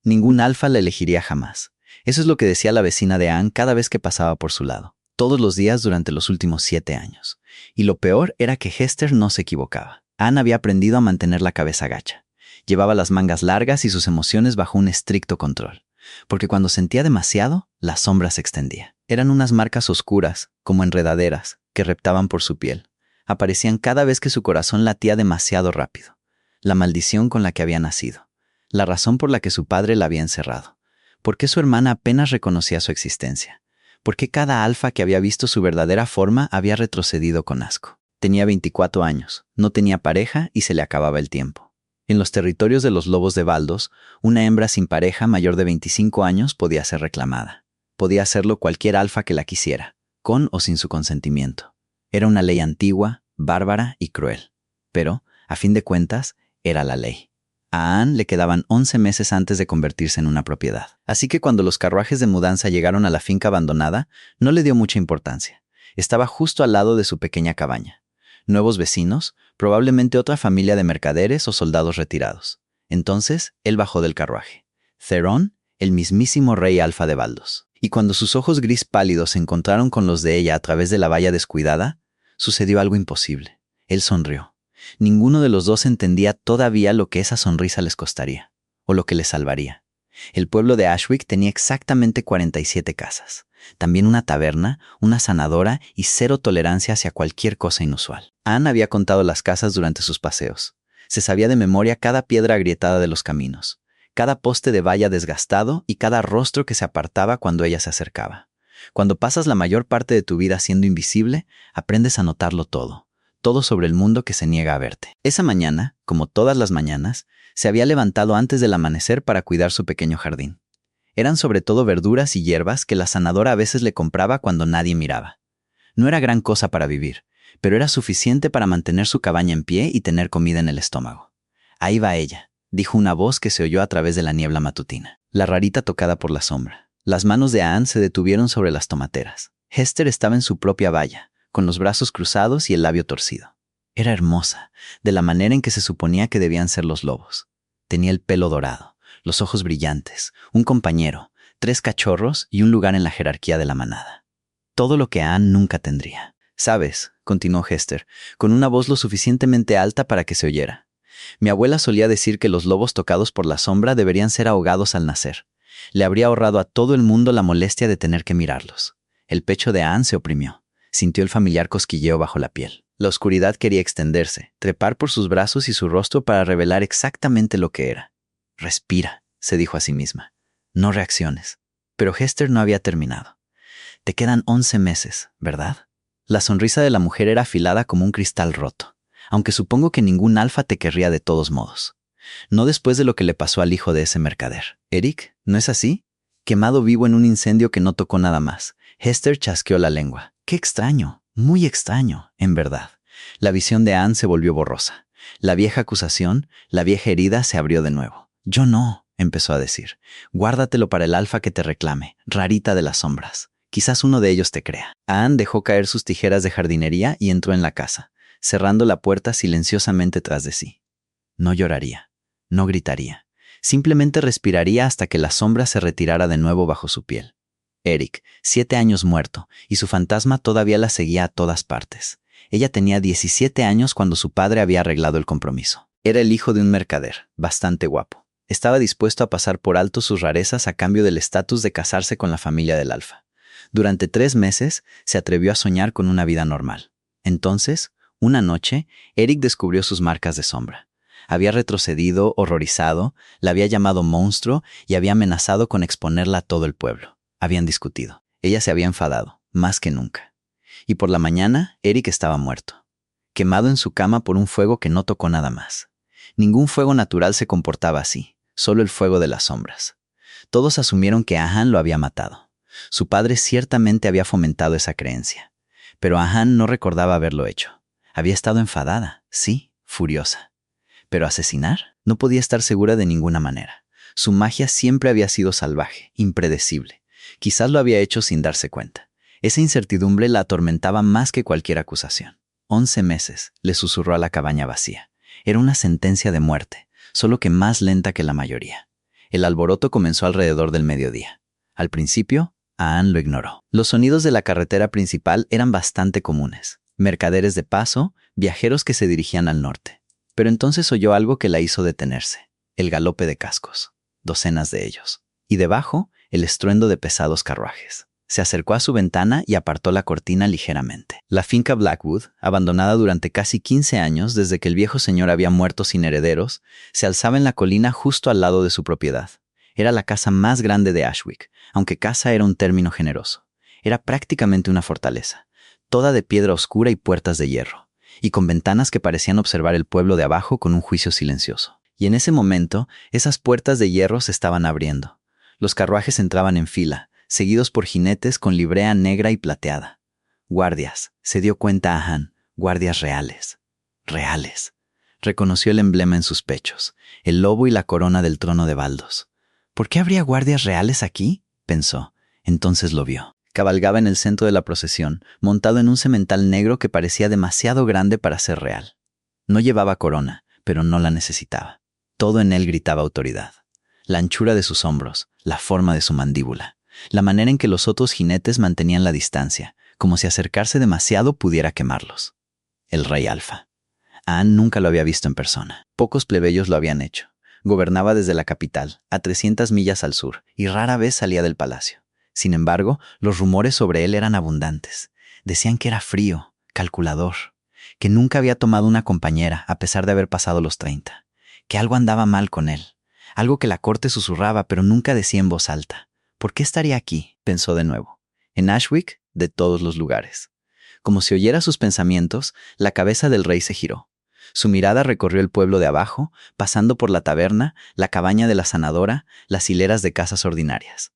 Ningún alfa la elegiría jamás. Eso es lo que decía la vecina de Anne cada vez que pasaba por su lado, todos los días durante los últimos 7 años. Y lo peor era que Hester no se equivocaba. Anne había aprendido a mantener la cabeza gacha. Llevaba las mangas largas y sus emociones bajo un estricto control. Porque cuando sentía demasiado, la sombra se extendía. Eran unas marcas oscuras, como enredaderas, que reptaban por su piel. Aparecían cada vez que su corazón latía demasiado rápido. La maldición con la que había nacido. La razón por la que su padre la había encerrado. ¿Por qué su hermana apenas reconocía su existencia? ¿Por qué cada alfa que había visto su verdadera forma había retrocedido con asco? Tenía 24 años, no tenía pareja y se le acababa el tiempo. En los territorios de los lobos de Baldos, una hembra sin pareja mayor de 25 años podía ser reclamada. Podía hacerlo cualquier alfa que la quisiera, con o sin su consentimiento. Era una ley antigua, bárbara y cruel. Pero, a fin de cuentas, era la ley. A Anne le quedaban 11 meses antes de convertirse en una propiedad. Así que cuando los carruajes de mudanza llegaron a la finca abandonada, no le dio mucha importancia. Estaba justo al lado de su pequeña cabaña. Nuevos vecinos, probablemente otra familia de mercaderes o soldados retirados. Entonces, él bajó del carruaje. Theron, el mismísimo rey alfa de Baldos. Y cuando sus ojos gris pálidos se encontraron con los de ella a través de la valla descuidada, sucedió algo imposible. Él sonrió. Ninguno de los dos entendía todavía lo que esa sonrisa les costaría, o lo que les salvaría. El pueblo de Ashwick tenía exactamente 47 casas. También una taberna, una sanadora y cero tolerancia hacia cualquier cosa inusual. Anne había contado las casas durante sus paseos. Se sabía de memoria cada piedra agrietada de los caminos, cada poste de valla desgastado y cada rostro que se apartaba cuando ella se acercaba. Cuando pasas la mayor parte de tu vida siendo invisible, aprendes a notarlo todo. Todo sobre el mundo que se niega a verte. Esa mañana, como todas las mañanas, se había levantado antes del amanecer para cuidar su pequeño jardín. Eran sobre todo verduras y hierbas que la sanadora a veces le compraba cuando nadie miraba. No era gran cosa para vivir, pero era suficiente para mantener su cabaña en pie y tener comida en el estómago. Ahí va ella, dijo una voz que se oyó a través de la niebla matutina. La rarita tocada por la sombra. Las manos de Anne se detuvieron sobre las tomateras. Hester estaba en su propia valla, con los brazos cruzados y el labio torcido. Era hermosa, de la manera en que se suponía que debían ser los lobos. Tenía el pelo dorado, los ojos brillantes, un compañero, 3 cachorros y un lugar en la jerarquía de la manada. Todo lo que Anne nunca tendría. «Sabes», continuó Hester, con una voz lo suficientemente alta para que se oyera. «Mi abuela solía decir que los lobos tocados por la sombra deberían ser ahogados al nacer. Le habría ahorrado a todo el mundo la molestia de tener que mirarlos». El pecho de Anne se oprimió. Sintió el familiar cosquilleo bajo la piel. La oscuridad quería extenderse, trepar por sus brazos y su rostro para revelar exactamente lo que era. «Respira», se dijo a sí misma. «No reacciones». Pero Hester no había terminado. «Te quedan 11 meses, ¿verdad?» La sonrisa de la mujer era afilada como un cristal roto. «Aunque supongo que ningún alfa te querría de todos modos. No después de lo que le pasó al hijo de ese mercader. Eric, ¿no es así? Quemado vivo en un incendio que no tocó nada más». Hester chasqueó la lengua. «Qué extraño, muy extraño, en verdad». La visión de Anne se volvió borrosa. La vieja acusación, la vieja herida se abrió de nuevo. «Yo no», empezó a decir. «Guárdatelo para el alfa que te reclame, rarita de las sombras. Quizás uno de ellos te crea». Anne dejó caer sus tijeras de jardinería y entró en la casa, cerrando la puerta silenciosamente tras de sí. No lloraría, no gritaría. Simplemente respiraría hasta que la sombra se retirara de nuevo bajo su piel. Eric, 7 años muerto, y su fantasma todavía la seguía a todas partes. Ella tenía 17 años cuando su padre había arreglado el compromiso. Era el hijo de un mercader, bastante guapo. Estaba dispuesto a pasar por alto sus rarezas a cambio del estatus de casarse con la familia del alfa. Durante 3 meses se atrevió a soñar con una vida normal. Entonces, una noche, Eric descubrió sus marcas de sombra. Había retrocedido, horrorizado, la había llamado monstruo y había amenazado con exponerla a todo el pueblo. Habían discutido. Ella se había enfadado, más que nunca. Y por la mañana, Eric estaba muerto, quemado en su cama por un fuego que no tocó nada más. Ningún fuego natural se comportaba así, solo el fuego de las sombras. Todos asumieron que Anne lo había matado. Su padre ciertamente había fomentado esa creencia, pero Anne no recordaba haberlo hecho. Había estado enfadada, sí, furiosa. Pero asesinar no podía estar segura de ninguna manera. Su magia siempre había sido salvaje, impredecible. Quizás lo había hecho sin darse cuenta. Esa incertidumbre la atormentaba más que cualquier acusación. 11 meses, le susurró a la cabaña vacía. Era una sentencia de muerte, solo que más lenta que la mayoría. El alboroto comenzó alrededor del mediodía. Al principio, Anne lo ignoró. Los sonidos de la carretera principal eran bastante comunes. Mercaderes de paso, viajeros que se dirigían al norte. Pero entonces oyó algo que la hizo detenerse. El galope de cascos. Docenas de ellos. Y debajo, el estruendo de pesados carruajes. Se acercó a su ventana y apartó la cortina ligeramente. La finca Blackwood, abandonada durante casi 15 años desde que el viejo señor había muerto sin herederos, se alzaba en la colina justo al lado de su propiedad. Era la casa más grande de Ashwick, aunque casa era un término generoso. Era prácticamente una fortaleza, toda de piedra oscura y puertas de hierro, y con ventanas que parecían observar el pueblo de abajo con un juicio silencioso. Y en ese momento, esas puertas de hierro se estaban abriendo. Los carruajes entraban en fila, seguidos por jinetes con librea negra y plateada. Guardias, se dio cuenta Anne, guardias reales. Reales. Reconoció el emblema en sus pechos, el lobo y la corona del trono de Baldos. ¿Por qué habría guardias reales aquí?, pensó. Entonces lo vio. Cabalgaba en el centro de la procesión, montado en un semental negro que parecía demasiado grande para ser real. No llevaba corona, pero no la necesitaba. Todo en él gritaba autoridad. La anchura de sus hombros, la forma de su mandíbula, la manera en que los otros jinetes mantenían la distancia, como si acercarse demasiado pudiera quemarlos. El rey Alfa. Anne nunca lo había visto en persona. Pocos plebeyos lo habían hecho. Gobernaba desde la capital, a 300 millas al sur, y rara vez salía del palacio. Sin embargo, los rumores sobre él eran abundantes. Decían que era frío, calculador, que nunca había tomado una compañera a pesar de haber pasado los 30, que algo andaba mal con él, algo que la corte susurraba pero nunca decía en voz alta. ¿Por qué estaría aquí?, pensó de nuevo. En Ashwick, de todos los lugares. Como si oyera sus pensamientos, la cabeza del rey se giró. Su mirada recorrió el pueblo de abajo, pasando por la taberna, la cabaña de la sanadora, las hileras de casas ordinarias.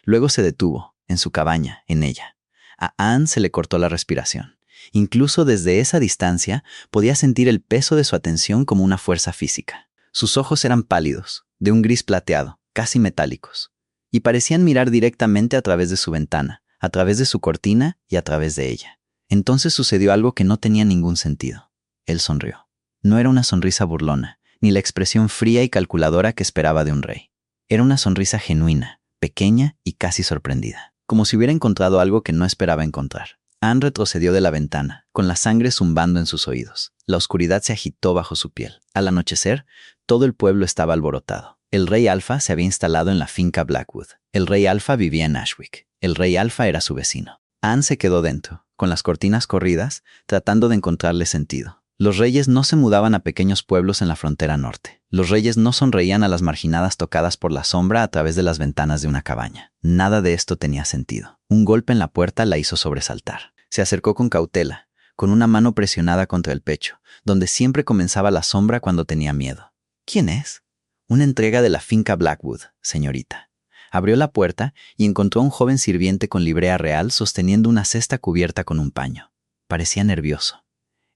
Luego se detuvo, en su cabaña, en ella. A Anne se le cortó la respiración. Incluso desde esa distancia podía sentir el peso de su atención como una fuerza física. Sus ojos eran pálidos, de un gris plateado, casi metálicos, y parecían mirar directamente a través de su ventana, a través de su cortina y a través de ella. Entonces sucedió algo que no tenía ningún sentido. Él sonrió. No era una sonrisa burlona, ni la expresión fría y calculadora que esperaba de un rey. Era una sonrisa genuina, pequeña y casi sorprendida, como si hubiera encontrado algo que no esperaba encontrar. Anne retrocedió de la ventana, con la sangre zumbando en sus oídos. La oscuridad se agitó bajo su piel. Al anochecer, todo el pueblo estaba alborotado. El rey Alfa se había instalado en la finca Blackwood. El rey Alfa vivía en Ashwick. El rey Alfa era su vecino. Anne se quedó dentro, con las cortinas corridas, tratando de encontrarle sentido. Los reyes no se mudaban a pequeños pueblos en la frontera norte. Los reyes no sonreían a las marginadas tocadas por la sombra a través de las ventanas de una cabaña. Nada de esto tenía sentido. Un golpe en la puerta la hizo sobresaltar. Se acercó con cautela, con una mano presionada contra el pecho, donde siempre comenzaba la sombra cuando tenía miedo. ¿Quién es? Una entrega de la finca Blackwood, señorita. Abrió la puerta y encontró a un joven sirviente con librea real sosteniendo una cesta cubierta con un paño. Parecía nervioso.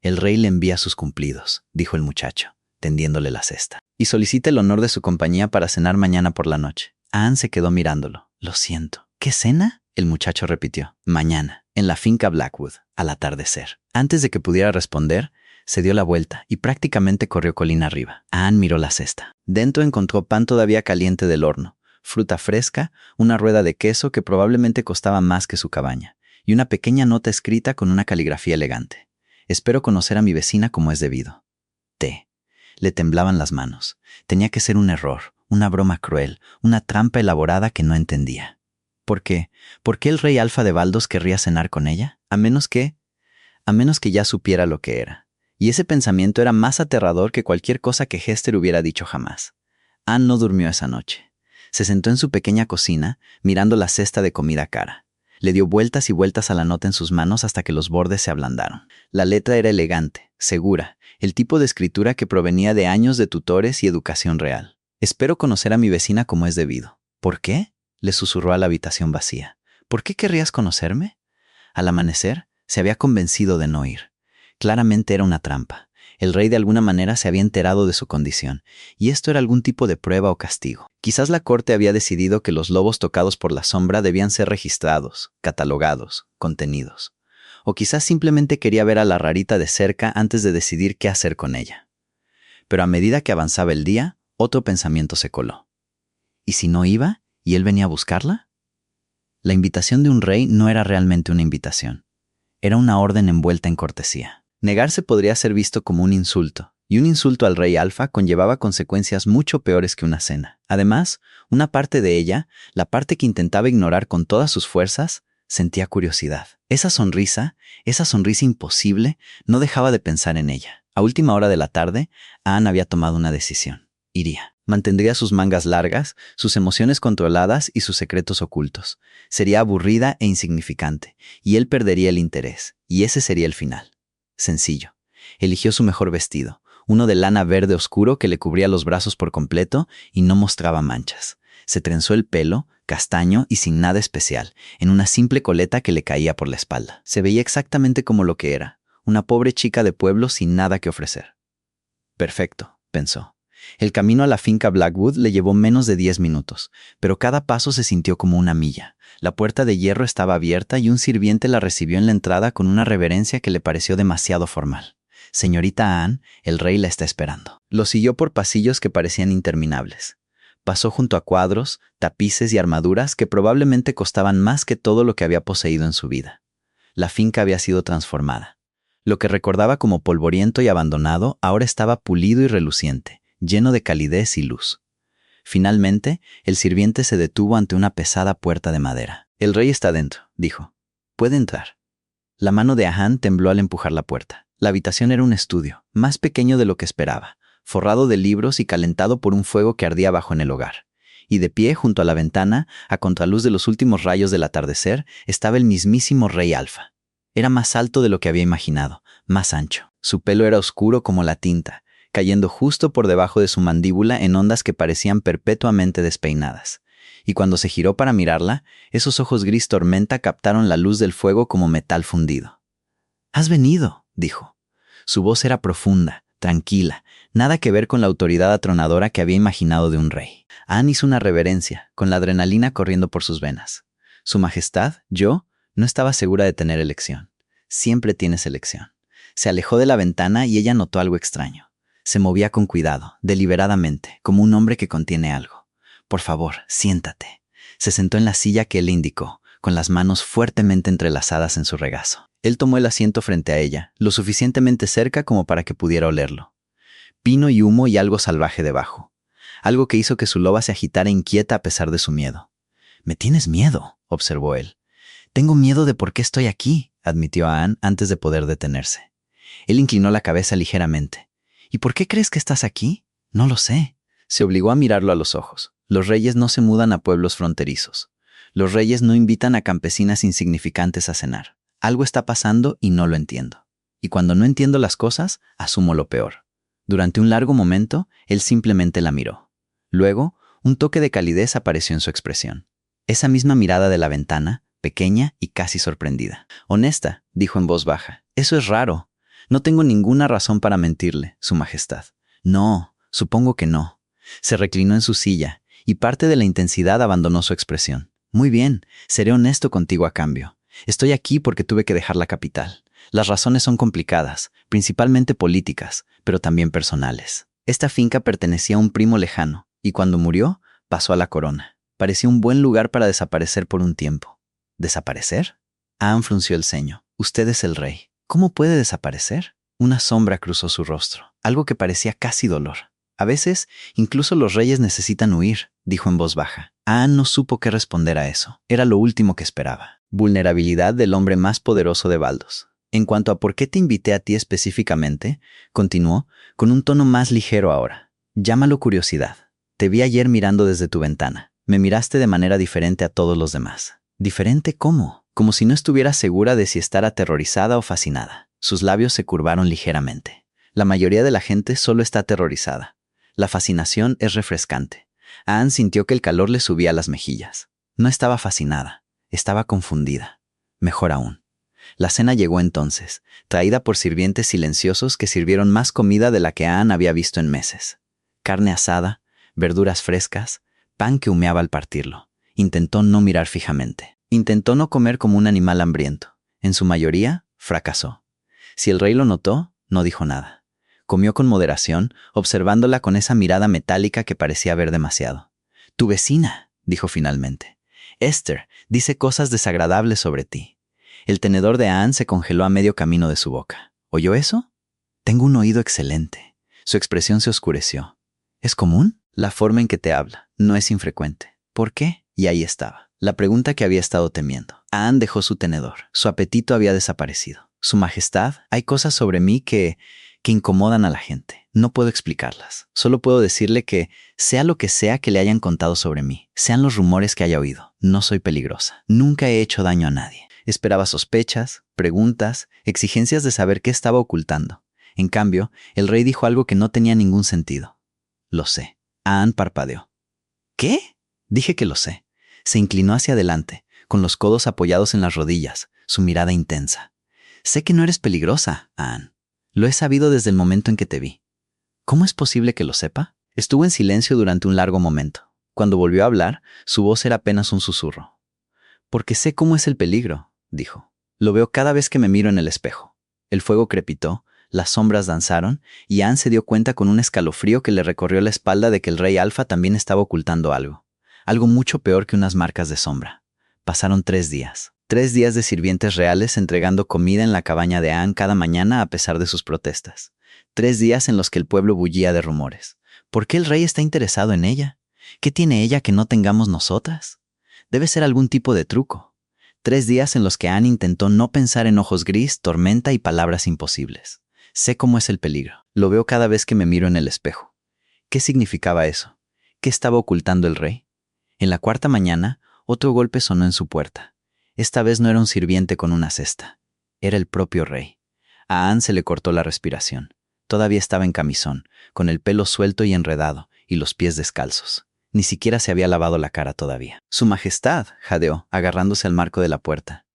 El rey le envía sus cumplidos, dijo el muchacho, tendiéndole la cesta. Y solicita el honor de su compañía para cenar mañana por la noche. Anne se quedó mirándolo. Lo siento. ¿Qué cena?, el muchacho repitió. Mañana, en la finca Blackwood, al atardecer. Antes de que pudiera responder, se dio la vuelta y prácticamente corrió colina arriba. Anne miró la cesta. Dentro encontró pan todavía caliente del horno, fruta fresca, una rueda de queso que probablemente costaba más que su cabaña, y una pequeña nota escrita con una caligrafía elegante. Espero conocer a mi vecina como es debido. Té. Le temblaban las manos. Tenía que ser un error, una broma cruel, una trampa elaborada que no entendía. ¿Por qué? ¿Por qué el rey Alfa de Baldos querría cenar con ella? A menos que ya supiera lo que era. Y ese pensamiento era más aterrador que cualquier cosa que Hester hubiera dicho jamás. Anne no durmió esa noche. Se sentó en su pequeña cocina, mirando la cesta de comida cara. Le dio vueltas y vueltas a la nota en sus manos hasta que los bordes se ablandaron. La letra era elegante, segura, el tipo de escritura que provenía de años de tutores y educación real. Espero conocer a mi vecina como es debido. ¿Por qué?, le susurró a la habitación vacía. ¿Por qué querrías conocerme? Al amanecer, se había convencido de no ir. Claramente era una trampa. El rey de alguna manera se había enterado de su condición, y esto era algún tipo de prueba o castigo. Quizás la corte había decidido que los lobos tocados por la sombra debían ser registrados, catalogados, contenidos. O quizás simplemente quería ver a la rarita de cerca antes de decidir qué hacer con ella. Pero a medida que avanzaba el día, otro pensamiento se coló. ¿Y si no iba y él venía a buscarla? La invitación de un rey no era realmente una invitación. Era una orden envuelta en cortesía. Negarse podría ser visto como un insulto, y un insulto al rey Alfa conllevaba consecuencias mucho peores que una cena. Además, una parte de ella, la parte que intentaba ignorar con todas sus fuerzas, sentía curiosidad. Esa sonrisa imposible, no dejaba de pensar en ella. A última hora de la tarde, Anne había tomado una decisión. Iría. Mantendría sus mangas largas, sus emociones controladas y sus secretos ocultos. Sería aburrida e insignificante, y él perdería el interés, y ese sería el final. Sencillo. Eligió su mejor vestido, uno de lana verde oscuro que le cubría los brazos por completo y no mostraba manchas. Se trenzó el pelo, castaño y sin nada especial, en una simple coleta que le caía por la espalda. Se veía exactamente como lo que era, una pobre chica de pueblo sin nada que ofrecer. Perfecto, pensó. El camino a la finca Blackwood le llevó menos de 10 minutos, pero cada paso se sintió como una milla. La puerta de hierro estaba abierta y un sirviente la recibió en la entrada con una reverencia que le pareció demasiado formal. Señorita Anne, el rey la está esperando. Lo siguió por pasillos que parecían interminables. Pasó junto a cuadros, tapices y armaduras que probablemente costaban más que todo lo que había poseído en su vida. La finca había sido transformada. Lo que recordaba como polvoriento y abandonado ahora estaba pulido y reluciente, lleno de calidez y luz. Finalmente, el sirviente se detuvo ante una pesada puerta de madera. «El rey está dentro», dijo. «Puede entrar». La mano de Anne tembló al empujar la puerta. La habitación era un estudio, más pequeño de lo que esperaba, forrado de libros y calentado por un fuego que ardía abajo en el hogar. Y de pie, junto a la ventana, a contraluz de los últimos rayos del atardecer, estaba el mismísimo rey Alfa. Era más alto de lo que había imaginado, más ancho. Su pelo era oscuro como la tinta, cayendo justo por debajo de su mandíbula en ondas que parecían perpetuamente despeinadas. Y cuando se giró para mirarla, esos ojos gris tormenta captaron la luz del fuego como metal fundido. «¿Has venido?», dijo. Su voz era profunda, tranquila, nada que ver con la autoridad atronadora que había imaginado de un rey. Anne hizo una reverencia, con la adrenalina corriendo por sus venas. «Su Majestad, yo, no estaba segura de tener elección. Siempre tienes elección». Se alejó de la ventana y ella notó algo extraño. Se movía con cuidado, deliberadamente, como un hombre que contiene algo. «Por favor, siéntate». Se sentó en la silla que él le indicó, con las manos fuertemente entrelazadas en su regazo. Él tomó el asiento frente a ella, lo suficientemente cerca como para que pudiera olerlo. Pino y humo y algo salvaje debajo. Algo que hizo que su loba se agitara inquieta a pesar de su miedo. «Me tienes miedo», observó él. «Tengo miedo de por qué estoy aquí», admitió Anne antes de poder detenerse. Él inclinó la cabeza ligeramente. «¿Y por qué crees que estás aquí? No lo sé». Se obligó a mirarlo a los ojos. Los reyes no se mudan a pueblos fronterizos. Los reyes no invitan a campesinas insignificantes a cenar. Algo está pasando y no lo entiendo. Y cuando no entiendo las cosas, asumo lo peor. Durante un largo momento, él simplemente la miró. Luego, un toque de calidez apareció en su expresión. Esa misma mirada de la ventana, pequeña y casi sorprendida. «Honesta», dijo en voz baja. «Eso es raro. No tengo ninguna razón para mentirle, Su Majestad». «No, supongo que no». Se reclinó en su silla, y parte de la intensidad abandonó su expresión. «Muy bien, seré honesto contigo a cambio. Estoy aquí porque tuve que dejar la capital. Las razones son complicadas, principalmente políticas, pero también personales. Esta finca pertenecía a un primo lejano, y cuando murió, pasó a la corona. Parecía un buen lugar para desaparecer por un tiempo». «¿Desaparecer?». Anne frunció el ceño. «Usted es el rey. ¿Cómo puede desaparecer?». Una sombra cruzó su rostro, algo que parecía casi dolor. «A veces, incluso los reyes necesitan huir», dijo en voz baja. Anne no supo qué responder a eso. Era lo último que esperaba. Vulnerabilidad del hombre más poderoso de Baldos. «En cuanto a por qué te invité a ti específicamente», continuó, con un tono más ligero ahora. «Llámalo curiosidad. Te vi ayer mirando desde tu ventana. Me miraste de manera diferente a todos los demás». «¿Diferente cómo?». Como si no estuviera segura de si estar aterrorizada o fascinada. Sus labios se curvaron ligeramente. La mayoría de la gente solo está aterrorizada. La fascinación es refrescante. Anne sintió que el calor le subía a las mejillas. No estaba fascinada, estaba confundida. Mejor aún. La cena llegó entonces, traída por sirvientes silenciosos que sirvieron más comida de la que Anne había visto en meses. Carne asada, verduras frescas, pan que humeaba al partirlo. Intentó no mirar fijamente. Intentó no comer como un animal hambriento. En su mayoría, fracasó. Si el rey lo notó, no dijo nada. Comió con moderación, observándola con esa mirada metálica que parecía ver demasiado. Tu vecina, dijo finalmente. Esther, dice cosas desagradables sobre ti. El tenedor de Anne se congeló a medio camino de su boca. ¿Oyó eso? Tengo un oído excelente. Su expresión se oscureció. ¿Es común? La forma en que te habla no es infrecuente. ¿Por qué? Y ahí estaba. La pregunta que había estado temiendo. Anne dejó su tenedor. Su apetito había desaparecido. Su Majestad, hay cosas sobre mí que incomodan a la gente. No puedo explicarlas. Solo puedo decirle que, sea lo que sea que le hayan contado sobre mí, sean los rumores que haya oído, no soy peligrosa. Nunca he hecho daño a nadie. Esperaba sospechas, preguntas, exigencias de saber qué estaba ocultando. En cambio, el rey dijo algo que no tenía ningún sentido. Lo sé. Anne parpadeó. ¿Qué? Dije que lo sé. Se inclinó hacia adelante, con los codos apoyados en las rodillas, su mirada intensa. Sé que no eres peligrosa, Anne. Lo he sabido desde el momento en que te vi. ¿Cómo es posible que lo sepa? Estuvo en silencio durante un largo momento. Cuando volvió a hablar, su voz era apenas un susurro. Porque sé cómo es el peligro, dijo. Lo veo cada vez que me miro en el espejo. El fuego crepitó, las sombras danzaron, y Anne se dio cuenta con un escalofrío que le recorrió la espalda de que el rey Alfa también estaba ocultando algo. Algo mucho peor que unas marcas de sombra. Pasaron 3 días. 3 días de sirvientes reales entregando comida en la cabaña de Anne cada mañana a pesar de sus protestas. 3 días en los que el pueblo bullía de rumores. ¿Por qué el rey está interesado en ella? ¿Qué tiene ella que no tengamos nosotras? Debe ser algún tipo de truco. 3 días en los que Anne intentó no pensar en ojos gris, tormenta y palabras imposibles. Sé cómo es el peligro. Lo veo cada vez que me miro en el espejo. ¿Qué significaba eso? ¿Qué estaba ocultando el rey? En la 4ª mañana, otro golpe sonó en su puerta. Esta vez no era un sirviente con una cesta. Era el propio rey. A Anne se le cortó la respiración. Todavía estaba en camisón, con el pelo suelto y enredado, y los pies descalzos. Ni siquiera se había lavado la cara todavía. Su Majestad, jadeó, agarrándose al marco de la puerta.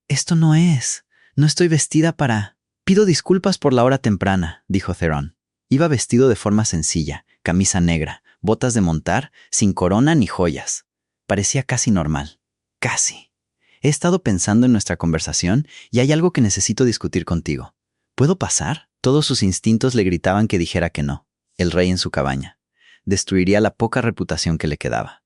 Esto no es. No estoy vestida para... Pido disculpas por la hora temprana, dijo Theron. Iba vestido de forma sencilla, camisa negra, botas de montar, sin corona ni joyas. Parecía casi normal. Casi. He estado pensando en nuestra conversación y hay algo que necesito discutir contigo. ¿Puedo pasar? Todos sus instintos le gritaban que dijera que no. El rey en su cabaña. Destruiría la poca reputación que le quedaba.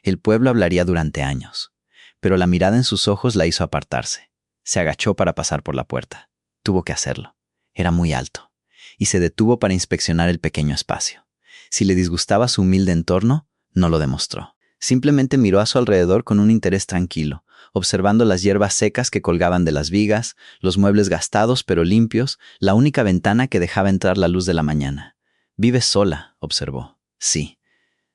El pueblo hablaría durante años. Pero la mirada en sus ojos la hizo apartarse. Se agachó para pasar por la puerta. Tuvo que hacerlo. Era muy alto. Y se detuvo para inspeccionar el pequeño espacio. Si le disgustaba su humilde entorno, no lo demostró. Simplemente miró a su alrededor con un interés tranquilo, observando las hierbas secas que colgaban de las vigas, los muebles gastados pero limpios, la única ventana que dejaba entrar la luz de la mañana. «Vives sola», observó. «Sí».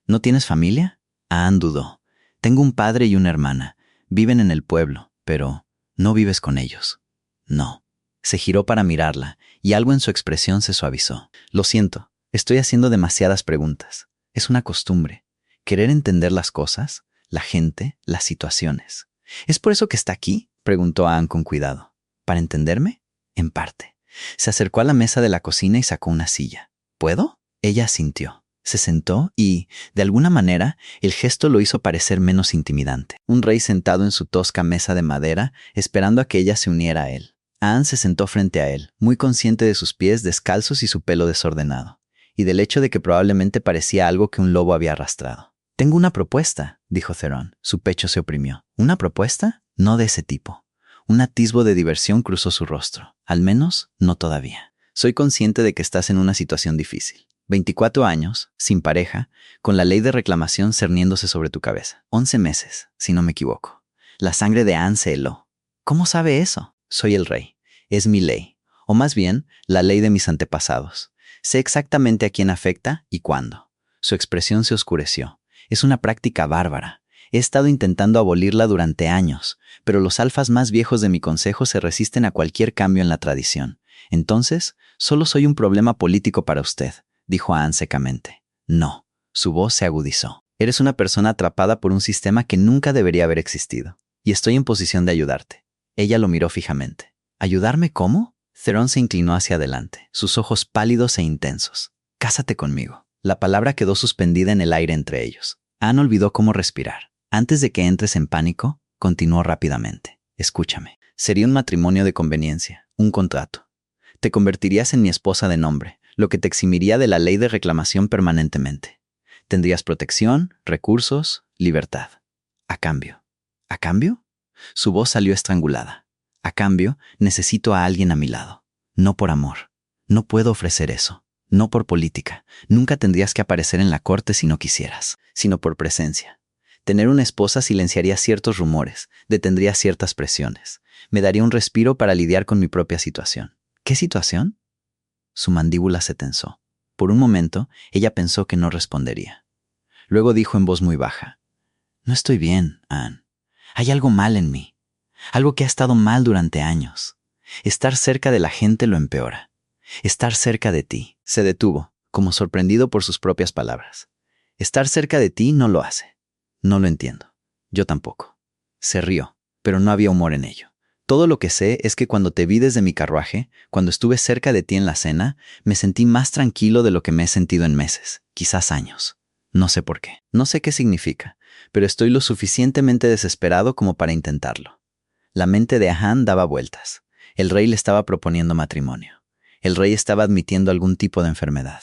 «¿No tienes familia?» Anne dudó. «Tengo un padre y una hermana. Viven en el pueblo, pero no vives con ellos». «No». Se giró para mirarla, y algo en su expresión se suavizó. «Lo siento, estoy haciendo demasiadas preguntas. Es una costumbre. Querer entender las cosas, la gente, las situaciones. ¿Es por eso que está aquí?», preguntó Anne con cuidado. «¿Para entenderme?» «En parte». Se acercó a la mesa de la cocina y sacó una silla. «¿Puedo?» Ella asintió. Se sentó y, de alguna manera, el gesto lo hizo parecer menos intimidante. Un rey sentado en su tosca mesa de madera, esperando a que ella se uniera a él. Anne se sentó frente a él, muy consciente de sus pies descalzos y su pelo desordenado, y del hecho de que probablemente parecía algo que un lobo había arrastrado. «Tengo una propuesta», dijo Theron. Su pecho se oprimió. «¿Una propuesta? No de ese tipo». Un atisbo de diversión cruzó su rostro. «Al menos, no todavía. Soy consciente de que estás en una situación difícil. 24 años, sin pareja, con la ley de reclamación cerniéndose sobre tu cabeza. 11 meses, si no me equivoco». La sangre de Anne se heló. «¿Cómo sabe eso?» «Soy el rey. Es mi ley. O más bien, la ley de mis antepasados. Sé exactamente a quién afecta y cuándo». Su expresión se oscureció. «Es una práctica bárbara. He estado intentando abolirla durante años, pero los alfas más viejos de mi consejo se resisten a cualquier cambio en la tradición. Entonces, solo soy un problema político para usted», dijo Anne secamente. «No». Su voz se agudizó. «Eres una persona atrapada por un sistema que nunca debería haber existido, y estoy en posición de ayudarte». Ella lo miró fijamente. «¿Ayudarme cómo?» Theron se inclinó hacia adelante, sus ojos pálidos e intensos. «Cásate conmigo». La palabra quedó suspendida en el aire entre ellos. Anne olvidó cómo respirar. «Antes de que entres en pánico», continuó rápidamente. «Escúchame. Sería un matrimonio de conveniencia, un contrato. Te convertirías en mi esposa de nombre, lo que te eximiría de la ley de reclamación permanentemente. Tendrías protección, recursos, libertad. ¿A cambio? ¿A cambio? Su voz salió estrangulada. A cambio, necesito a alguien a mi lado. No por amor. No puedo ofrecer eso. No por política. Nunca tendrías que aparecer en la corte si no quisieras, sino por presencia. Tener una esposa silenciaría ciertos rumores, detendría ciertas presiones. Me daría un respiro para lidiar con mi propia situación. ¿Qué situación? Su mandíbula se tensó. Por un momento, ella pensó que no respondería. Luego dijo en voz muy baja: No estoy bien, Anne. Hay algo mal en mí. Algo que ha estado mal durante años. Estar cerca de la gente lo empeora. Estar cerca de ti. Se detuvo, como sorprendido por sus propias palabras. Estar cerca de ti no lo hace. No lo entiendo. Yo tampoco. Se rió, pero no había humor en ello. Todo lo que sé es que cuando te vi desde mi carruaje, cuando estuve cerca de ti en la cena, me sentí más tranquilo de lo que me he sentido en meses, quizás años. No sé por qué. No sé qué significa, pero estoy lo suficientemente desesperado como para intentarlo. La mente de Ahan daba vueltas. El rey le estaba proponiendo matrimonio. El rey estaba admitiendo algún tipo de enfermedad.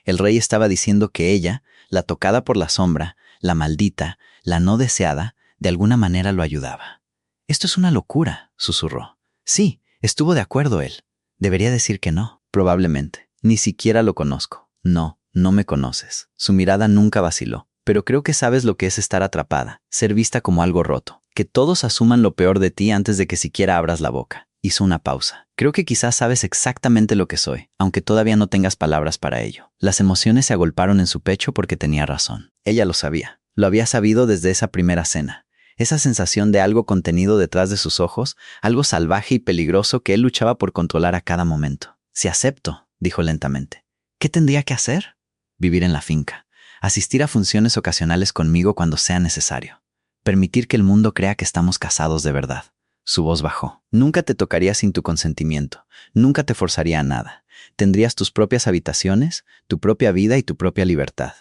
El rey estaba diciendo que ella, la tocada por la sombra, la maldita, la no deseada, de alguna manera lo ayudaba. Esto es una locura, susurró. Sí, estuvo de acuerdo él. Debería decir que no, probablemente. Ni siquiera lo conozco. No, no me conoces. Su mirada nunca vaciló. Pero creo que sabes lo que es estar atrapada, ser vista como algo roto. Que todos asuman lo peor de ti antes de que siquiera abras la boca. Hizo una pausa. Creo que quizás sabes exactamente lo que soy, aunque todavía no tengas palabras para ello. Las emociones se agolparon en su pecho porque tenía razón. Ella lo sabía. Lo había sabido desde esa primera cena. Esa sensación de algo contenido detrás de sus ojos, algo salvaje y peligroso que él luchaba por controlar a cada momento. Si acepto, dijo lentamente. ¿Qué tendría que hacer? Vivir en la finca. Asistir a funciones ocasionales conmigo cuando sea necesario. Permitir que el mundo crea que estamos casados de verdad. Su voz bajó. Nunca te tocaría sin tu consentimiento. Nunca te forzaría a nada. Tendrías tus propias habitaciones, tu propia vida y tu propia libertad.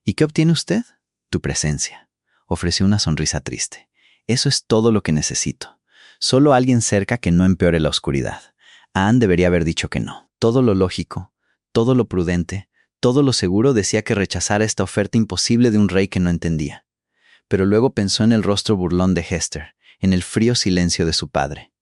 ¿Y qué obtiene usted? Tu presencia. Ofreció una sonrisa triste. Eso es todo lo que necesito. Solo alguien cerca que no empeore la oscuridad. Anne debería haber dicho que no. Todo lo lógico, todo lo prudente, todo lo seguro decía que rechazara esta oferta imposible de un rey que no entendía. Pero luego pensó en el rostro burlón de Hester, en el frío silencio de su padre,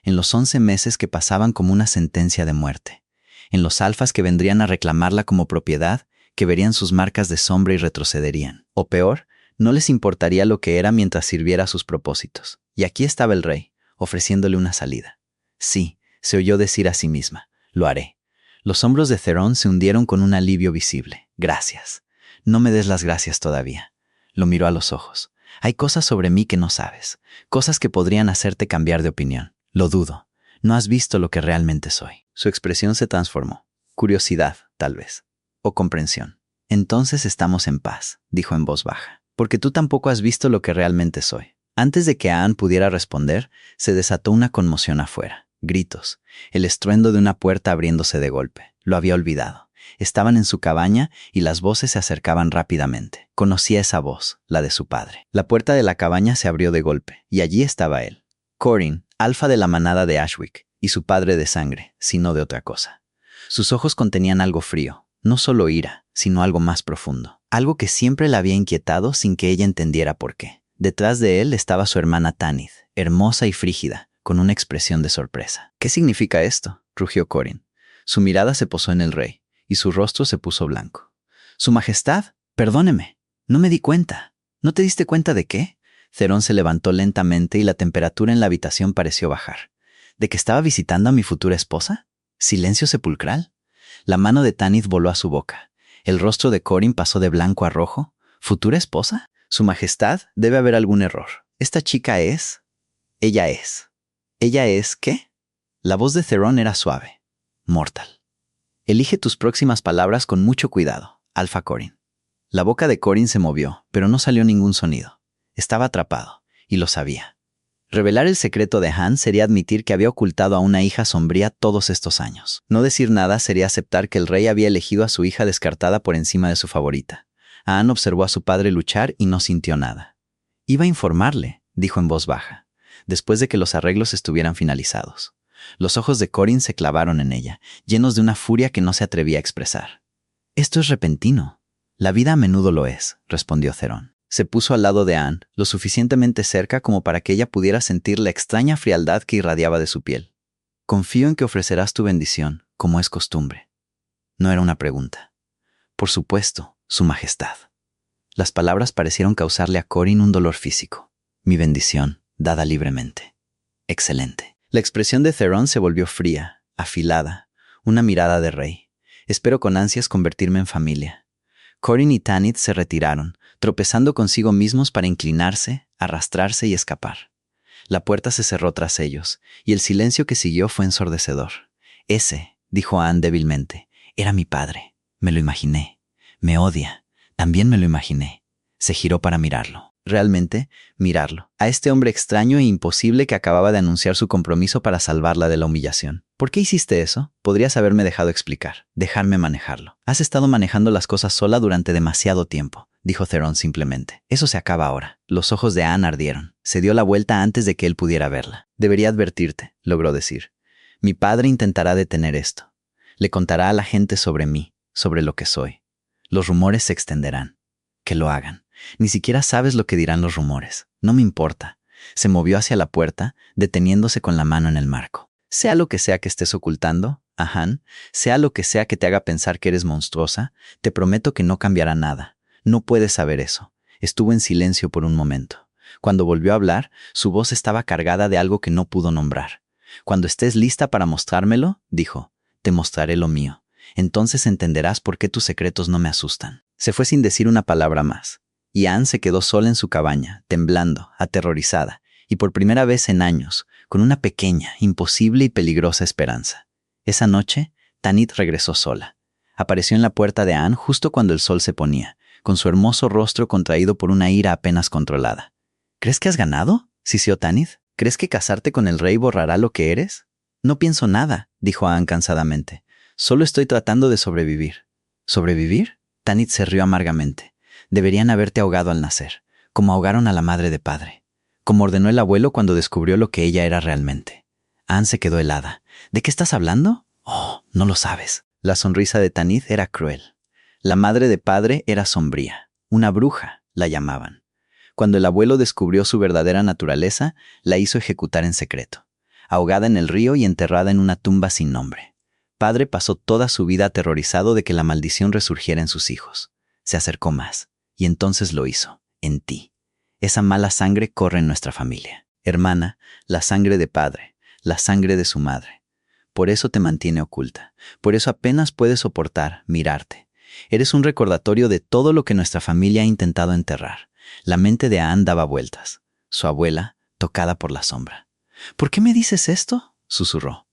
en los 11 meses que pasaban como una sentencia de muerte, en los alfas que vendrían a reclamarla como propiedad, que verían sus marcas de sombra y retrocederían. O peor, no les importaría lo que era mientras sirviera a sus propósitos. Y aquí estaba el rey, ofreciéndole una salida. Sí, se oyó decir a sí misma, lo haré. Los hombros de Theron se hundieron con un alivio visible. Gracias. No me des las gracias todavía. Lo miró a los ojos. Hay cosas sobre mí que no sabes, cosas que podrían hacerte cambiar de opinión. Lo dudo. No has visto lo que realmente soy. Su expresión se transformó. Curiosidad, tal vez. O comprensión. Entonces estamos en paz, dijo en voz baja. Porque tú tampoco has visto lo que realmente soy. Antes de que Anne pudiera responder, se desató una conmoción afuera. Gritos. El estruendo de una puerta abriéndose de golpe. Lo había olvidado. Estaban en su cabaña y las voces se acercaban rápidamente. Conocía esa voz, la de su padre. La puerta de la cabaña se abrió de golpe, y allí estaba él. Corin, alfa de la manada de Ashwick, y su padre de sangre, sino de otra cosa. Sus ojos contenían algo frío, no solo ira, sino algo más profundo. Algo que siempre la había inquietado sin que ella entendiera por qué. Detrás de él estaba su hermana Tanith, hermosa y frígida, con una expresión de sorpresa. ¿Qué significa esto?, rugió Corin. Su mirada se posó en el rey, y su rostro se puso blanco. «Su Majestad, perdóneme, no me di cuenta. ¿No te diste cuenta de qué?» Theron se levantó lentamente y la temperatura en la habitación pareció bajar. ¿De que estaba visitando a mi futura esposa? ¿Silencio sepulcral? La mano de Tanith voló a su boca. El rostro de Corin pasó de blanco a rojo. ¿Futura esposa? Su Majestad, debe haber algún error. Esta chica es... Ella es... ¿Ella es qué? La voz de Theron era suave. Mortal. Elige tus próximas palabras con mucho cuidado, Alfa Corin. La boca de Corin se movió, pero no salió ningún sonido. Estaba atrapado, y lo sabía. Revelar el secreto de Han sería admitir que había ocultado a una hija sombría todos estos años. No decir nada sería aceptar que el rey había elegido a su hija descartada por encima de su favorita. Han observó a su padre luchar y no sintió nada. Iba a informarle, dijo en voz baja, después de que los arreglos estuvieran finalizados. Los ojos de Corin se clavaron en ella, llenos de una furia que no se atrevía a expresar. «Esto es repentino». La vida a menudo lo es, respondió Theron. Se puso al lado de Anne, lo suficientemente cerca como para que ella pudiera sentir la extraña frialdad que irradiaba de su piel. Confío en que ofrecerás tu bendición, como es costumbre. No era una pregunta. Por supuesto, Su Majestad. Las palabras parecieron causarle a Corin un dolor físico. Mi bendición, dada libremente. Excelente. La expresión de Theron se volvió fría, afilada, una mirada de rey. Espero con ansias convertirme en familia. Corin y Tanith se retiraron, tropezando consigo mismos para inclinarse, arrastrarse y escapar. La puerta se cerró tras ellos, y el silencio que siguió fue ensordecedor. Ese, dijo Anne débilmente, era mi padre. Me lo imaginé. Me odia. También me lo imaginé. Se giró para mirarlo. Realmente, mirarlo. A este hombre extraño e imposible que acababa de anunciar su compromiso para salvarla de la humillación. ¿Por qué hiciste eso? Podrías haberme dejado explicar. Dejarme manejarlo. Has estado manejando las cosas sola durante demasiado tiempo, dijo Theron simplemente. Eso se acaba ahora. Los ojos de Anne ardieron. Se dio la vuelta antes de que él pudiera verla. Debería advertirte, logró decir. Mi padre intentará detener esto. Le contará a la gente sobre mí, sobre lo que soy. Los rumores se extenderán. Que lo hagan. Ni siquiera sabes lo que dirán los rumores. No me importa. Se movió hacia la puerta, deteniéndose con la mano en el marco. Sea lo que sea que estés ocultando, Anne, sea lo que sea que te haga pensar que eres monstruosa, te prometo que no cambiará nada. No puedes saber eso. Estuvo en silencio por un momento. Cuando volvió a hablar, su voz estaba cargada de algo que no pudo nombrar. Cuando estés lista para mostrármelo, dijo, te mostraré lo mío. Entonces entenderás por qué tus secretos no me asustan. Se fue sin decir una palabra más. Y Anne se quedó sola en su cabaña, temblando, aterrorizada, y por primera vez en años, con una pequeña, imposible y peligrosa esperanza. Esa noche, Tanith regresó sola. Apareció en la puerta de Anne justo cuando el sol se ponía, con su hermoso rostro contraído por una ira apenas controlada. ¿Crees que has ganado?, sisió Tanith. ¿Crees que casarte con el rey borrará lo que eres? No pienso nada, dijo Anne cansadamente. Solo estoy tratando de sobrevivir. ¿Sobrevivir? Tanith se rió amargamente. Deberían haberte ahogado al nacer, como ahogaron a la madre de padre, como ordenó el abuelo cuando descubrió lo que ella era realmente. Anne se quedó helada. ¿De qué estás hablando? Oh, no lo sabes. La sonrisa de Tanith era cruel. La madre de padre era sombría. Una bruja, la llamaban. Cuando el abuelo descubrió su verdadera naturaleza, la hizo ejecutar en secreto, ahogada en el río y enterrada en una tumba sin nombre. Padre pasó toda su vida aterrorizado de que la maldición resurgiera en sus hijos. Se acercó más. Y entonces lo hizo, en ti. Esa mala sangre corre en nuestra familia. Hermana, la sangre de padre, la sangre de su madre. Por eso te mantiene oculta. Por eso apenas puedes soportar mirarte. Eres un recordatorio de todo lo que nuestra familia ha intentado enterrar. La mente de Anne daba vueltas. Su abuela, tocada por la sombra. ¿Por qué me dices esto?, susurró.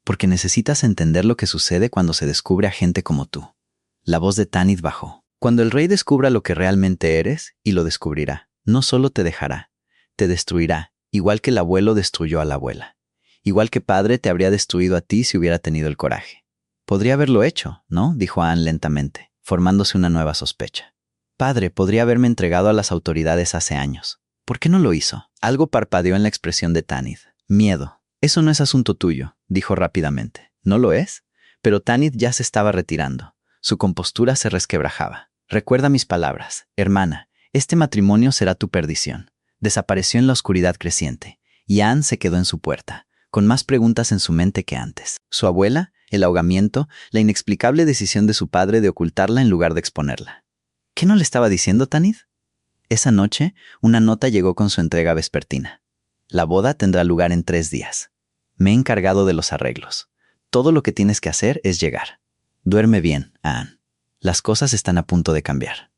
Porque necesitas entender lo que sucede cuando se descubre a gente como tú. La voz de Tanith bajó. Cuando el rey descubra lo que realmente eres, y lo descubrirá, no solo te dejará, te destruirá, igual que el abuelo destruyó a la abuela. Igual que padre te habría destruido a ti si hubiera tenido el coraje. Podría haberlo hecho, ¿no?, dijo Anne lentamente, formándose una nueva sospecha. Padre podría haberme entregado a las autoridades hace años. ¿Por qué no lo hizo? Algo parpadeó en la expresión de Tanith. Miedo. Eso no es asunto tuyo, dijo rápidamente. ¿No lo es? Pero Tanith ya se estaba retirando. Su compostura se resquebrajaba. Recuerda mis palabras, hermana, este matrimonio será tu perdición. Desapareció en la oscuridad creciente, y Anne se quedó en su puerta, con más preguntas en su mente que antes. Su abuela, el ahogamiento, la inexplicable decisión de su padre de ocultarla en lugar de exponerla. ¿Qué no le estaba diciendo Tanith? Esa noche, una nota llegó con su entrega vespertina. La boda tendrá lugar en 3 días. Me he encargado de los arreglos. Todo lo que tienes que hacer es llegar. Duerme bien, Anne. Las cosas están a punto de cambiar.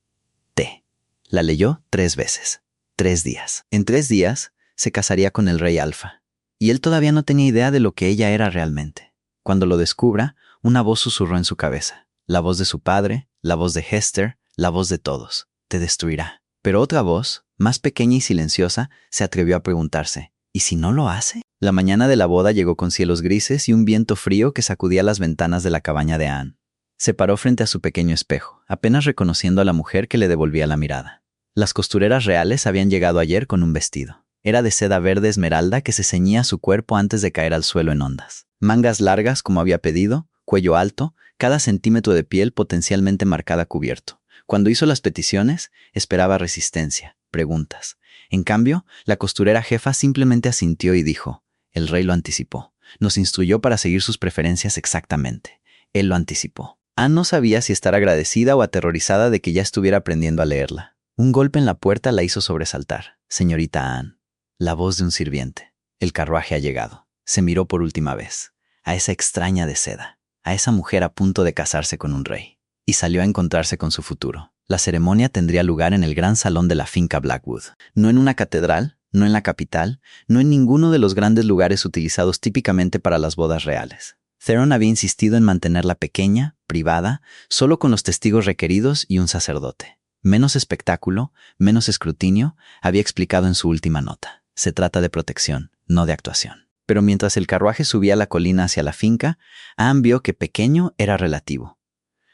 T. La leyó 3 veces. 3 días. En 3 días, se casaría con el rey Alfa. Y él todavía no tenía idea de lo que ella era realmente. Cuando lo descubra, una voz susurró en su cabeza. La voz de su padre, la voz de Hester, la voz de todos. Te destruirá. Pero otra voz, más pequeña y silenciosa, se atrevió a preguntarse, ¿y si no lo hace? La mañana de la boda llegó con cielos grises y un viento frío que sacudía las ventanas de la cabaña de Anne. Se paró frente a su pequeño espejo, apenas reconociendo a la mujer que le devolvía la mirada. Las costureras reales habían llegado ayer con un vestido. Era de seda verde esmeralda que se ceñía a su cuerpo antes de caer al suelo en ondas. Mangas largas como había pedido, cuello alto, cada centímetro de piel potencialmente marcada cubierto, Cuando hizo las peticiones, esperaba resistencia, preguntas. En cambio, la costurera jefa simplemente asintió y dijo: el rey lo anticipó. Nos instruyó para seguir sus preferencias exactamente. Él lo anticipó. Anne no sabía si estar agradecida o aterrorizada de que ya estuviera aprendiendo a leerla. Un golpe en la puerta la hizo sobresaltar. Señorita Anne. La voz de un sirviente. El carruaje ha llegado. Se miró por última vez. A esa extraña de seda. A esa mujer a punto de casarse con un rey. Y salió a encontrarse con su futuro. La ceremonia tendría lugar en el gran salón de la finca Blackwood. No en una catedral, no en la capital, no en ninguno de los grandes lugares utilizados típicamente para las bodas reales. Theron había insistido en mantenerla pequeña, privada, solo con los testigos requeridos y un sacerdote. Menos espectáculo, menos escrutinio, había explicado en su última nota. Se trata de protección, no de actuación. Pero mientras el carruaje subía la colina hacia la finca, Anne vio que pequeño era relativo.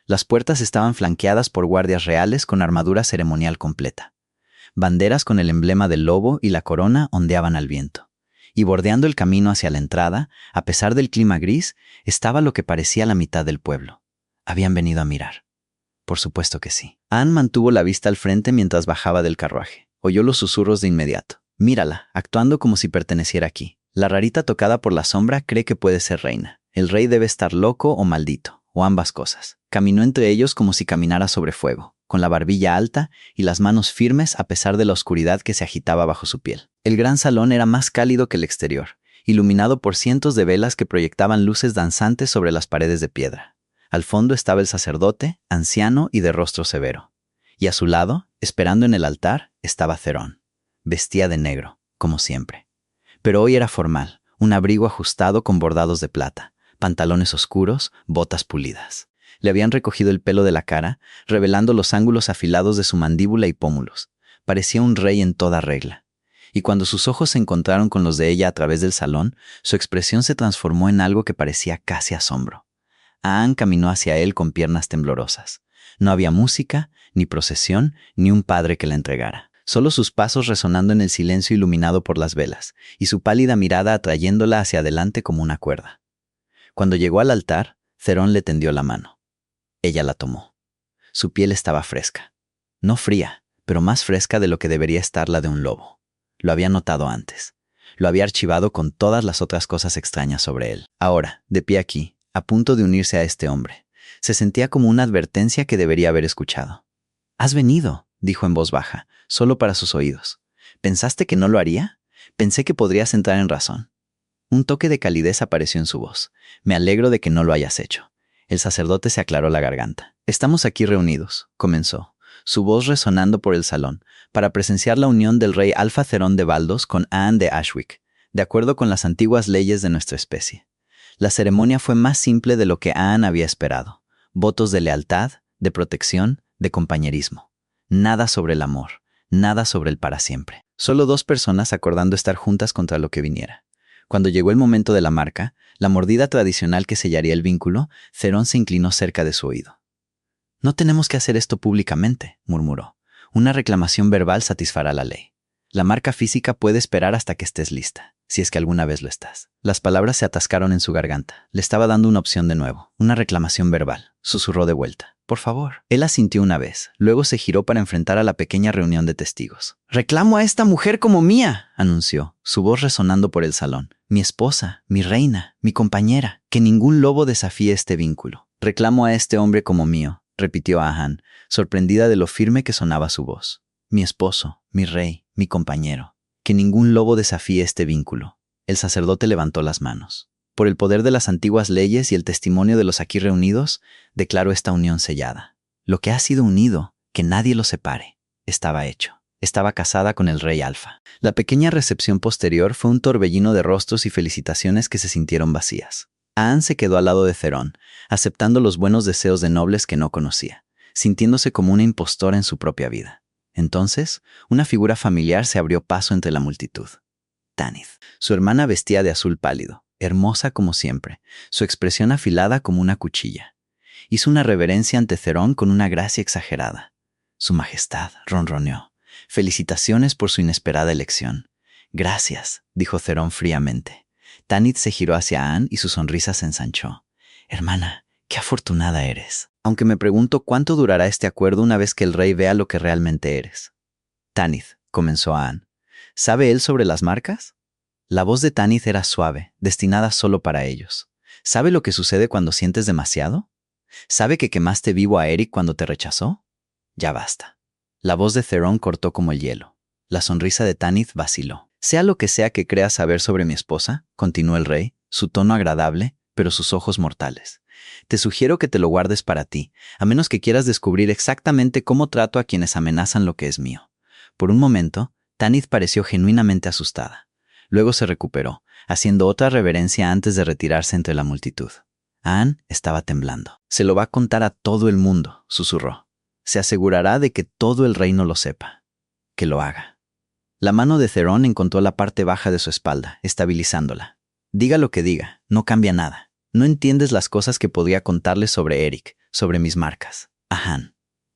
Las puertas estaban flanqueadas por guardias reales con armadura ceremonial completa. Banderas con el emblema del lobo y la corona ondeaban al viento. Y bordeando el camino hacia la entrada, a pesar del clima gris, estaba lo que parecía la mitad del pueblo. Habían venido a mirar. Por supuesto que sí. Anne mantuvo la vista al frente mientras bajaba del carruaje. Oyó los susurros de inmediato. Mírala, actuando como si perteneciera aquí. La rarita tocada por la sombra cree que puede ser reina. El rey debe estar loco o maldito, o ambas cosas. Caminó entre ellos como si caminara sobre fuego, con la barbilla alta y las manos firmes a pesar de la oscuridad que se agitaba bajo su piel. El gran salón era más cálido que el exterior, iluminado por cientos de velas que proyectaban luces danzantes sobre las paredes de piedra. Al fondo estaba el sacerdote, anciano y de rostro severo. Y a su lado, esperando en el altar, estaba Theron. Vestía de negro, como siempre. Pero hoy era formal, un abrigo ajustado con bordados de plata, pantalones oscuros, botas pulidas. Le habían recogido el pelo de la cara, revelando los ángulos afilados de su mandíbula y pómulos. Parecía un rey en toda regla. Y cuando sus ojos se encontraron con los de ella a través del salón, su expresión se transformó en algo que parecía casi asombro. Anne caminó hacia él con piernas temblorosas. No había música, ni procesión, ni un padre que la entregara. Solo sus pasos resonando en el silencio iluminado por las velas, y su pálida mirada atrayéndola hacia adelante como una cuerda. Cuando llegó al altar, Theron le tendió la mano. Ella la tomó. Su piel estaba fresca. No fría, pero más fresca de lo que debería estar la de un lobo. Lo había notado antes. Lo había archivado con todas las otras cosas extrañas sobre él. Ahora, de pie aquí, a punto de unirse a este hombre, se sentía como una advertencia que debería haber escuchado. «Has venido», dijo en voz baja, solo para sus oídos. «¿Pensaste que no lo haría? Pensé que podrías entrar en razón». Un toque de calidez apareció en su voz. «Me alegro de que no lo hayas hecho». El sacerdote se aclaró la garganta. «Estamos aquí reunidos», comenzó, su voz resonando por el salón, para presenciar la unión del rey Alfa Theron de Baldos con Anne de Ashwick, de acuerdo con las antiguas leyes de nuestra especie. La ceremonia fue más simple de lo que Anne había esperado. Votos de lealtad, de protección, de compañerismo. Nada sobre el amor, nada sobre el para siempre. Solo dos personas acordando estar juntas contra lo que viniera. Cuando llegó el momento de la marca, la mordida tradicional que sellaría el vínculo, Theron se inclinó cerca de su oído. «No tenemos que hacer esto públicamente», murmuró. «Una reclamación verbal satisfará la ley. La marca física puede esperar hasta que estés lista, si es que alguna vez lo estás». Las palabras se atascaron en su garganta. Le estaba dando una opción de nuevo. «Una reclamación verbal», susurró de vuelta. «Por favor». Él asintió una vez, luego se giró para enfrentar a la pequeña reunión de testigos. «Reclamo a esta mujer como mía», anunció, su voz resonando por el salón. «Mi esposa, mi reina, mi compañera. Que ningún lobo desafíe este vínculo. Reclamo a este hombre como mío», repitió Anne, sorprendida de lo firme que sonaba su voz. «Mi esposo, mi rey, mi compañero. Que ningún lobo desafíe este vínculo». El sacerdote levantó las manos. «Por el poder de las antiguas leyes y el testimonio de los aquí reunidos, declaro esta unión sellada. Lo que ha sido unido, que nadie lo separe, estaba hecho». Estaba casada con el rey Alfa. La pequeña recepción posterior fue un torbellino de rostros y felicitaciones que se sintieron vacías. Anne se quedó al lado de Theron, aceptando los buenos deseos de nobles que no conocía, sintiéndose como una impostora en su propia vida. Entonces, una figura familiar se abrió paso entre la multitud. Tanith. Su hermana vestía de azul pálido, hermosa como siempre, su expresión afilada como una cuchilla. Hizo una reverencia ante Theron con una gracia exagerada. «Su Majestad», ronroneó. «Felicitaciones por su inesperada elección». «Gracias», dijo Theron fríamente. Tanith se giró hacia Anne y su sonrisa se ensanchó. «Hermana, qué afortunada eres». Aunque me pregunto cuánto durará este acuerdo una vez que el rey vea lo que realmente eres. Tanith, comenzó Anne. ¿Sabe él sobre las marcas? La voz de Tanith era suave, destinada solo para ellos. ¿Sabe lo que sucede cuando sientes demasiado? ¿Sabe que quemaste vivo a Eric cuando te rechazó? Ya basta. La voz de Theron cortó como el hielo. La sonrisa de Tanith vaciló. Sea lo que sea que creas saber sobre mi esposa, continuó el rey, su tono agradable, pero sus ojos mortales. Te sugiero que te lo guardes para ti, a menos que quieras descubrir exactamente cómo trato a quienes amenazan lo que es mío. Por un momento, Tanith pareció genuinamente asustada. Luego se recuperó, haciendo otra reverencia antes de retirarse entre la multitud. Anne estaba temblando. Se lo va a contar a todo el mundo, susurró. Se asegurará de que todo el reino lo sepa. Que lo haga. La mano de Theron encontró la parte baja de su espalda, estabilizándola. Diga lo que diga, no cambia nada. No entiendes las cosas que podría contarles sobre Eric, sobre mis marcas. Anne.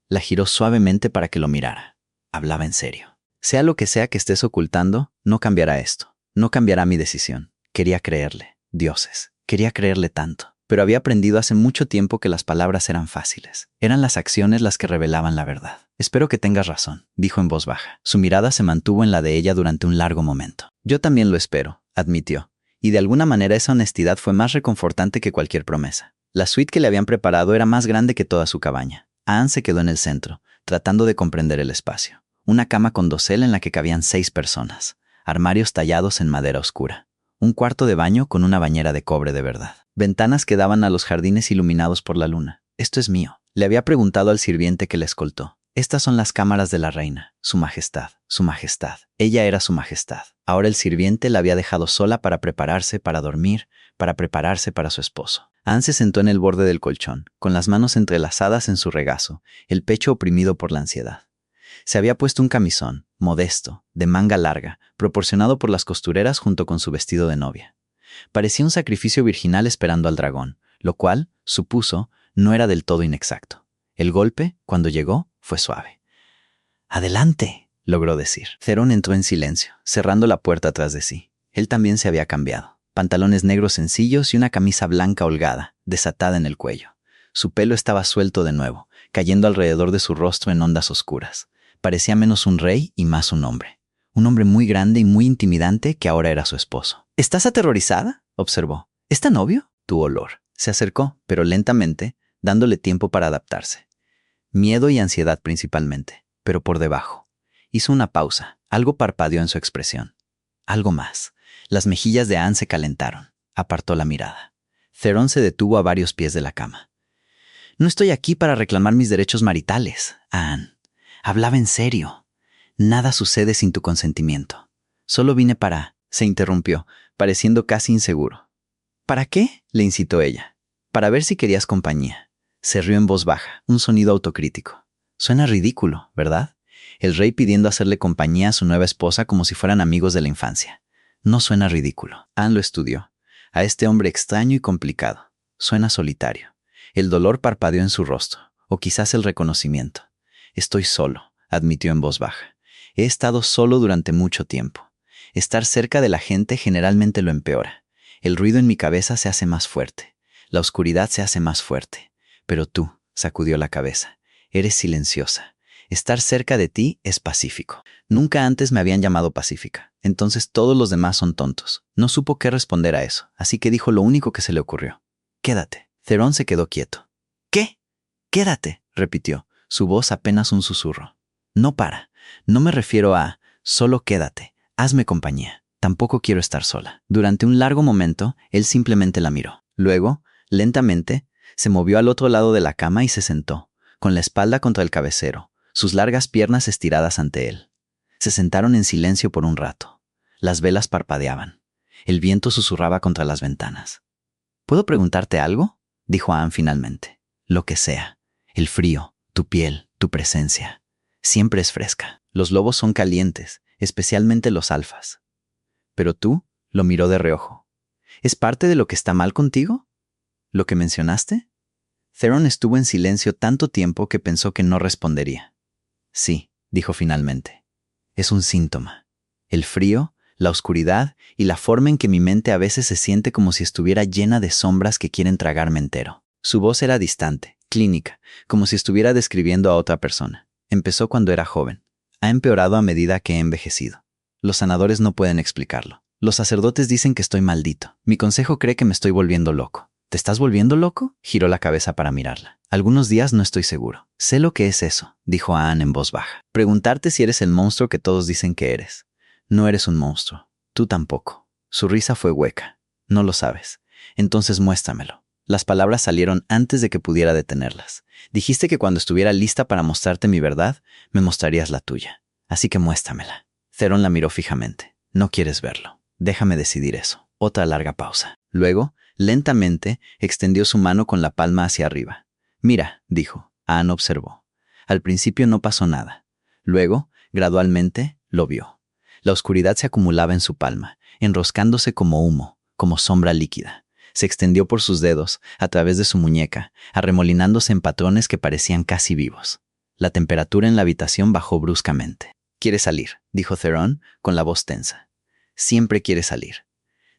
La giró suavemente para que lo mirara. Hablaba en serio. Sea lo que sea que estés ocultando, no cambiará esto. No cambiará mi decisión. Quería creerle. Dioses. Quería creerle tanto. Pero había aprendido hace mucho tiempo que las palabras eran fáciles. Eran las acciones las que revelaban la verdad. Espero que tengas razón, dijo en voz baja. Su mirada se mantuvo en la de ella durante un largo momento. Yo también lo espero, admitió. Y de alguna manera esa honestidad fue más reconfortante que cualquier promesa. La suite que le habían preparado era más grande que toda su cabaña. Anne se quedó en el centro, tratando de comprender el espacio. Una cama con dosel en la que cabían 6 personas. Armarios tallados en madera oscura. Un cuarto de baño con una bañera de cobre de verdad. Ventanas que daban a los jardines iluminados por la luna. Esto es mío. Le había preguntado al sirviente que le escoltó. Estas son las cámaras de la reina. Su majestad, su majestad. Ella era su majestad. Ahora el sirviente la había dejado sola para prepararse para dormir, para prepararse para su esposo. Anne se sentó en el borde del colchón, con las manos entrelazadas en su regazo, el pecho oprimido por la ansiedad. Se había puesto un camisón, modesto, de manga larga, proporcionado por las costureras junto con su vestido de novia. Parecía un sacrificio virginal esperando al dragón, lo cual, supuso, no era del todo inexacto. El golpe, cuando llegó, fue suave. «Adelante», logró decir. Theron entró en silencio, cerrando la puerta tras de sí. Él también se había cambiado. Pantalones negros sencillos y una camisa blanca holgada, desatada en el cuello. Su pelo estaba suelto de nuevo, cayendo alrededor de su rostro en ondas oscuras. Parecía menos un rey y más un hombre. Un hombre muy grande y muy intimidante que ahora era su esposo. «¿Estás aterrorizada?», observó. «¿Está novio?» Tu olor. Se acercó, pero lentamente, dándole tiempo para adaptarse. Miedo y ansiedad principalmente, pero por debajo. Hizo una pausa. Algo parpadeó en su expresión. Algo más. Las mejillas de Anne se calentaron. Apartó la mirada. Theron se detuvo a varios pies de la cama. «No estoy aquí para reclamar mis derechos maritales, Anne. Hablaba en serio. Nada sucede sin tu consentimiento. Solo vine para...» Se interrumpió, pareciendo casi inseguro. «¿Para qué?», le incitó ella. «Para ver si querías compañía». Se rió en voz baja, un sonido autocrítico. Suena ridículo, ¿verdad? El rey pidiendo hacerle compañía a su nueva esposa como si fueran amigos de la infancia. No suena ridículo. Anne lo estudió. A este hombre extraño y complicado. Suena solitario. El dolor parpadeó en su rostro, o quizás el reconocimiento. «Estoy solo», admitió en voz baja. «He estado solo durante mucho tiempo. Estar cerca de la gente generalmente lo empeora. El ruido en mi cabeza se hace más fuerte. La oscuridad se hace más fuerte. Pero tú», sacudió la cabeza, «eres silenciosa. Estar cerca de ti es pacífico. Nunca antes me habían llamado pacífica. Entonces todos los demás son tontos». No supo qué responder a eso, así que dijo lo único que se le ocurrió. «Quédate». Theron se quedó quieto. «¿Qué? Quédate», repitió, su voz apenas un susurro. «No para. No me refiero a solo quédate. Hazme compañía. Tampoco quiero estar sola». Durante un largo momento, él simplemente la miró. Luego, lentamente, se movió al otro lado de la cama y se sentó, con la espalda contra el cabecero, sus largas piernas estiradas ante él. Se sentaron en silencio por un rato. Las velas parpadeaban. El viento susurraba contra las ventanas. «¿Puedo preguntarte algo?», dijo Anne finalmente. «Lo que sea. El frío, tu piel, tu presencia. Siempre es fresca. Los lobos son calientes, especialmente los alfas». «Pero tú», lo miró de reojo. «¿Es parte de lo que está mal contigo? ¿Lo que mencionaste?». Theron estuvo en silencio tanto tiempo que pensó que no respondería. «Sí», dijo finalmente. «Es un síntoma. El frío, la oscuridad y la forma en que mi mente a veces se siente como si estuviera llena de sombras que quieren tragarme entero». Su voz era distante, clínica, como si estuviera describiendo a otra persona. Empezó cuando era joven. Ha empeorado a medida que he envejecido. Los sanadores no pueden explicarlo. Los sacerdotes dicen que estoy maldito. Mi consejo cree que me estoy volviendo loco. ¿Te estás volviendo loco? Giró la cabeza para mirarla. Algunos días no estoy seguro. Sé lo que es eso, dijo Anne en voz baja. Preguntarte si eres el monstruo que todos dicen que eres. No eres un monstruo. Tú tampoco. Su risa fue hueca. No lo sabes. Entonces muéstramelo. Las palabras salieron antes de que pudiera detenerlas. Dijiste que cuando estuviera lista para mostrarte mi verdad, me mostrarías la tuya. Así que muéstramela. Theron la miró fijamente. No quieres verlo. Déjame decidir eso. Otra larga pausa. Luego, lentamente, extendió su mano con la palma hacia arriba. Mira, dijo. Anne observó. Al principio no pasó nada. Luego, gradualmente, lo vio. La oscuridad se acumulaba en su palma, enroscándose como humo, como sombra líquida. Se extendió por sus dedos, a través de su muñeca, arremolinándose en patrones que parecían casi vivos. La temperatura en la habitación bajó bruscamente. «Quiere salir», dijo Theron, con la voz tensa. «Siempre quiere salir.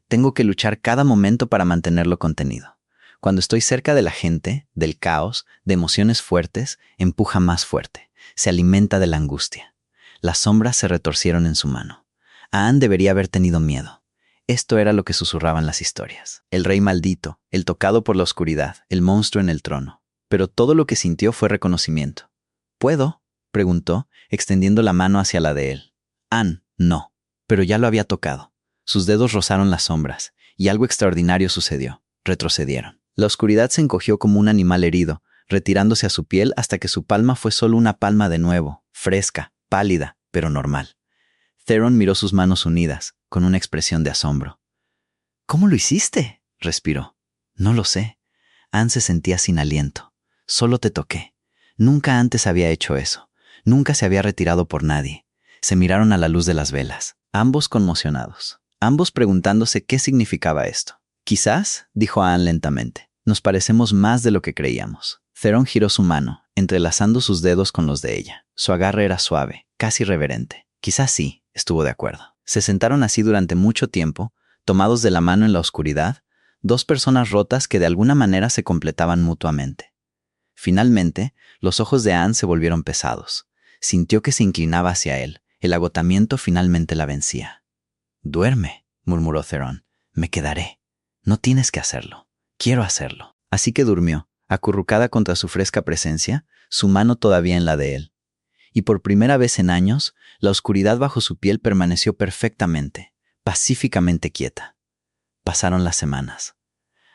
Tengo que luchar cada momento para mantenerlo contenido. Cuando estoy cerca de la gente, del caos, de emociones fuertes, empuja más fuerte. Se alimenta de la angustia». Las sombras se retorcieron en su mano. Anne debería haber tenido miedo. Esto era lo que susurraban las historias. El rey maldito, el tocado por la oscuridad, el monstruo en el trono. Pero todo lo que sintió fue reconocimiento. ¿Puedo?, preguntó, extendiendo la mano hacia la de él. Anne, no. Pero ya lo había tocado. Sus dedos rozaron las sombras, y algo extraordinario sucedió. Retrocedieron. La oscuridad se encogió como un animal herido, retirándose a su piel hasta que su palma fue solo una palma de nuevo, fresca, pálida, pero normal. Theron miró sus manos unidas, con una expresión de asombro. «¿Cómo lo hiciste?», respiró. «No lo sé». Anne se sentía sin aliento. «Solo te toqué. Nunca antes había hecho eso. Nunca se había retirado por nadie». Se miraron a la luz de las velas, ambos conmocionados, ambos preguntándose qué significaba esto. «Quizás», dijo Anne lentamente, «nos parecemos más de lo que creíamos». Theron giró su mano, entrelazando sus dedos con los de ella. Su agarre era suave, casi reverente. «Quizás sí», estuvo de acuerdo. Se sentaron así durante mucho tiempo, tomados de la mano en la oscuridad, dos personas rotas que de alguna manera se completaban mutuamente. Finalmente, los ojos de Anne se volvieron pesados. Sintió que se inclinaba hacia él. El agotamiento finalmente la vencía. «Duerme», murmuró Theron. «Me quedaré. No tienes que hacerlo. Quiero hacerlo». Así que durmió, acurrucada contra su fresca presencia, su mano todavía en la de él. Y por primera vez en años, la oscuridad bajo su piel permaneció perfectamente, pacíficamente quieta. Pasaron las semanas.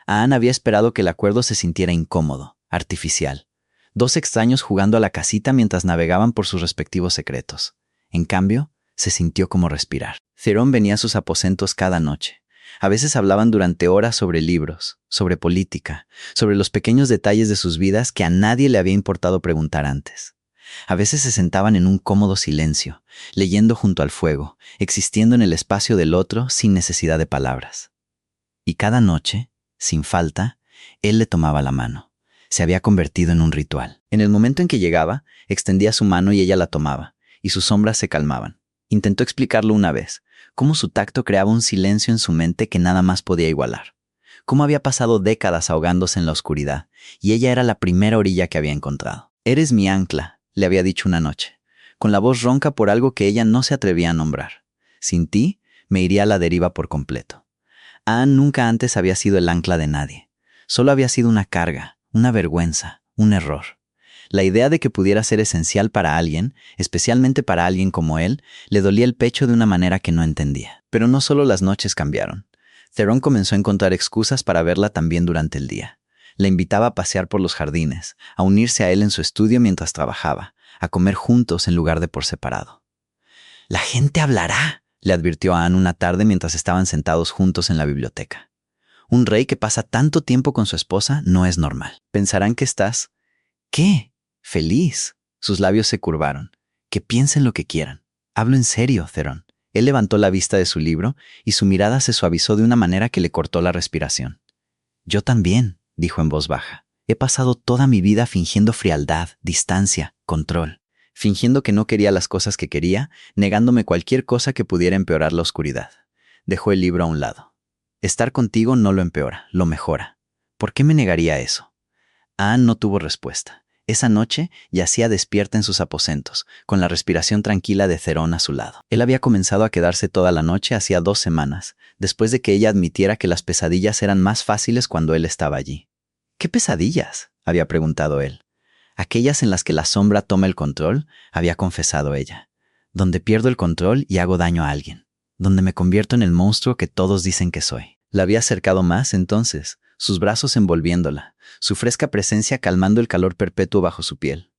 Anne había esperado que el acuerdo se sintiera incómodo, artificial. Dos extraños jugando a la casita mientras navegaban por sus respectivos secretos. En cambio, se sintió como respirar. Theron venía a sus aposentos cada noche. A veces hablaban durante horas sobre libros, sobre política, sobre los pequeños detalles de sus vidas que a nadie le había importado preguntar antes. A veces se sentaban en un cómodo silencio, leyendo junto al fuego, existiendo en el espacio del otro sin necesidad de palabras. Y cada noche, sin falta, él le tomaba la mano. Se había convertido en un ritual. En el momento en que llegaba, extendía su mano y ella la tomaba, y sus sombras se calmaban. Intentó explicarlo una vez, cómo su tacto creaba un silencio en su mente que nada más podía igualar. Cómo había pasado décadas ahogándose en la oscuridad, y ella era la primera orilla que había encontrado. «Eres mi ancla», le había dicho una noche, con la voz ronca por algo que ella no se atrevía a nombrar. «Sin ti, me iría a la deriva por completo». Anne nunca antes había sido el ancla de nadie. Solo había sido una carga, una vergüenza, un error. La idea de que pudiera ser esencial para alguien, especialmente para alguien como él, le dolía el pecho de una manera que no entendía. Pero no solo las noches cambiaron. Theron comenzó a encontrar excusas para verla también durante el día. La invitaba a pasear por los jardines, a unirse a él en su estudio mientras trabajaba, a comer juntos en lugar de por separado. «La gente hablará», le advirtió a Anne una tarde mientras estaban sentados juntos en la biblioteca. «Un rey que pasa tanto tiempo con su esposa no es normal. Pensarán que estás... ¿qué? Feliz». Sus labios se curvaron. «Que piensen lo que quieran. Hablo en serio, Theron». Él levantó la vista de su libro y su mirada se suavizó de una manera que le cortó la respiración. «Yo también», dijo en voz baja. «He pasado toda mi vida fingiendo frialdad, distancia, control. Fingiendo que no quería las cosas que quería, negándome cualquier cosa que pudiera empeorar la oscuridad». Dejó el libro a un lado. «Estar contigo no lo empeora, lo mejora. ¿Por qué me negaría eso?». Anne no tuvo respuesta. Esa noche yacía despierta en sus aposentos, con la respiración tranquila de Theron a su lado. Él había comenzado a quedarse toda la noche hacía 2 semanas, después de que ella admitiera que las pesadillas eran más fáciles cuando él estaba allí. ¿Qué pesadillas?, había preguntado él. Aquellas en las que la sombra toma el control, había confesado ella. Donde pierdo el control y hago daño a alguien. Donde me convierto en el monstruo que todos dicen que soy. La había acercado más entonces, sus brazos envolviéndola, su fresca presencia calmando el calor perpetuo bajo su piel.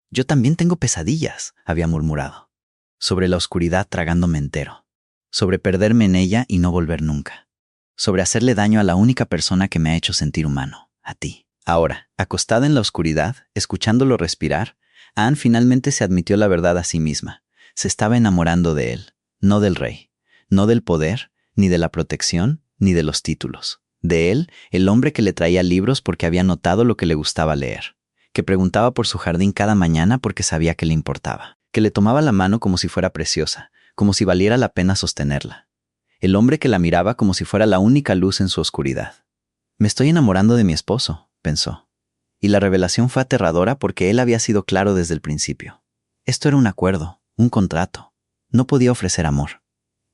Yo también tengo pesadillas, había murmurado. Sobre la oscuridad tragándome entero. Sobre perderme en ella y no volver nunca. Sobre hacerle daño a la única persona que me ha hecho sentir humano, a ti. Ahora, acostada en la oscuridad, escuchándolo respirar, Anne finalmente se admitió la verdad a sí misma. Se estaba enamorando de él, no del rey, no del poder, ni de la protección, ni de los títulos. De él, el hombre que le traía libros porque había notado lo que le gustaba leer, que preguntaba por su jardín cada mañana porque sabía que le importaba, que le tomaba la mano como si fuera preciosa, como si valiera la pena sostenerla. El hombre que la miraba como si fuera la única luz en su oscuridad. Me estoy enamorando de mi esposo, pensó. Y la revelación fue aterradora porque él había sido claro desde el principio. Esto era un acuerdo, un contrato. No podía ofrecer amor.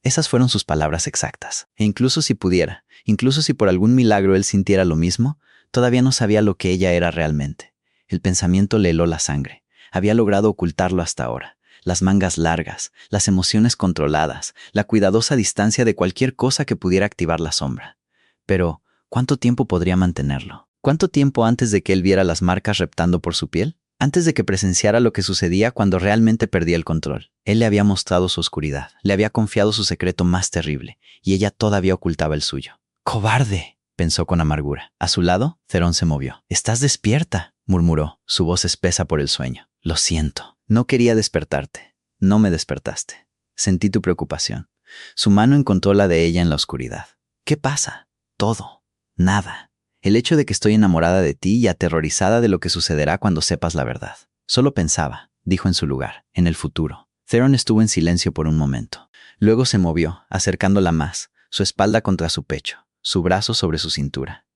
Esas fueron sus palabras exactas. E incluso si pudiera, incluso si por algún milagro él sintiera lo mismo, todavía no sabía lo que ella era realmente. El pensamiento le heló la sangre. Había logrado ocultarlo hasta ahora. Las mangas largas, las emociones controladas, la cuidadosa distancia de cualquier cosa que pudiera activar la sombra. Pero, ¿cuánto tiempo podría mantenerlo? ¿Cuánto tiempo antes de que él viera las marcas reptando por su piel? Antes de que presenciara lo que sucedía cuando realmente perdía el control. Él le había mostrado su oscuridad, le había confiado su secreto más terrible, y ella todavía ocultaba el suyo. ¡Cobarde!, pensó con amargura. A su lado, Theron se movió. «Estás despierta», murmuró, su voz espesa por el sueño. «Lo siento. No quería despertarte. No me despertaste. Sentí tu preocupación». Su mano encontró la de ella en la oscuridad. «¿Qué pasa?» «Todo. Nada. El hecho de que estoy enamorada de ti y aterrorizada de lo que sucederá cuando sepas la verdad». Solo pensaba, dijo en su lugar, en el futuro. Theron estuvo en silencio por un momento. Luego se movió, acercándola más, su espalda contra su pecho, su brazo sobre su cintura.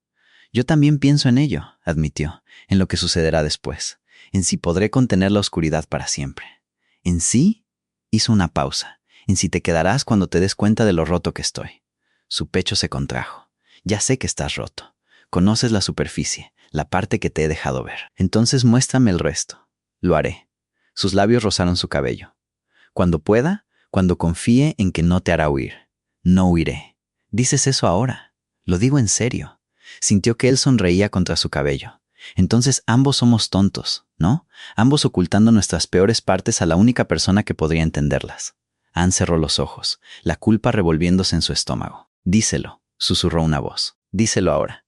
«Yo también pienso en ello», admitió, «en lo que sucederá después, en si podré contener la oscuridad para siempre». «¿En sí?», hizo una pausa, «en si te quedarás cuando te des cuenta de lo roto que estoy». Su pecho se contrajo. «Ya sé que estás roto. Conoces la superficie, la parte que te he dejado ver. Entonces muéstrame el resto». «Lo haré». Sus labios rozaron su cabello. «Cuando pueda, cuando confíe en que no te hará huir. No huiré». «Dices eso ahora». «Lo digo en serio». Sintió que él sonreía contra su cabello. «Entonces ambos somos tontos, ¿no? Ambos ocultando nuestras peores partes a la única persona que podría entenderlas». Anne cerró los ojos, la culpa revolviéndose en su estómago. «Díselo», susurró una voz. «Díselo ahora».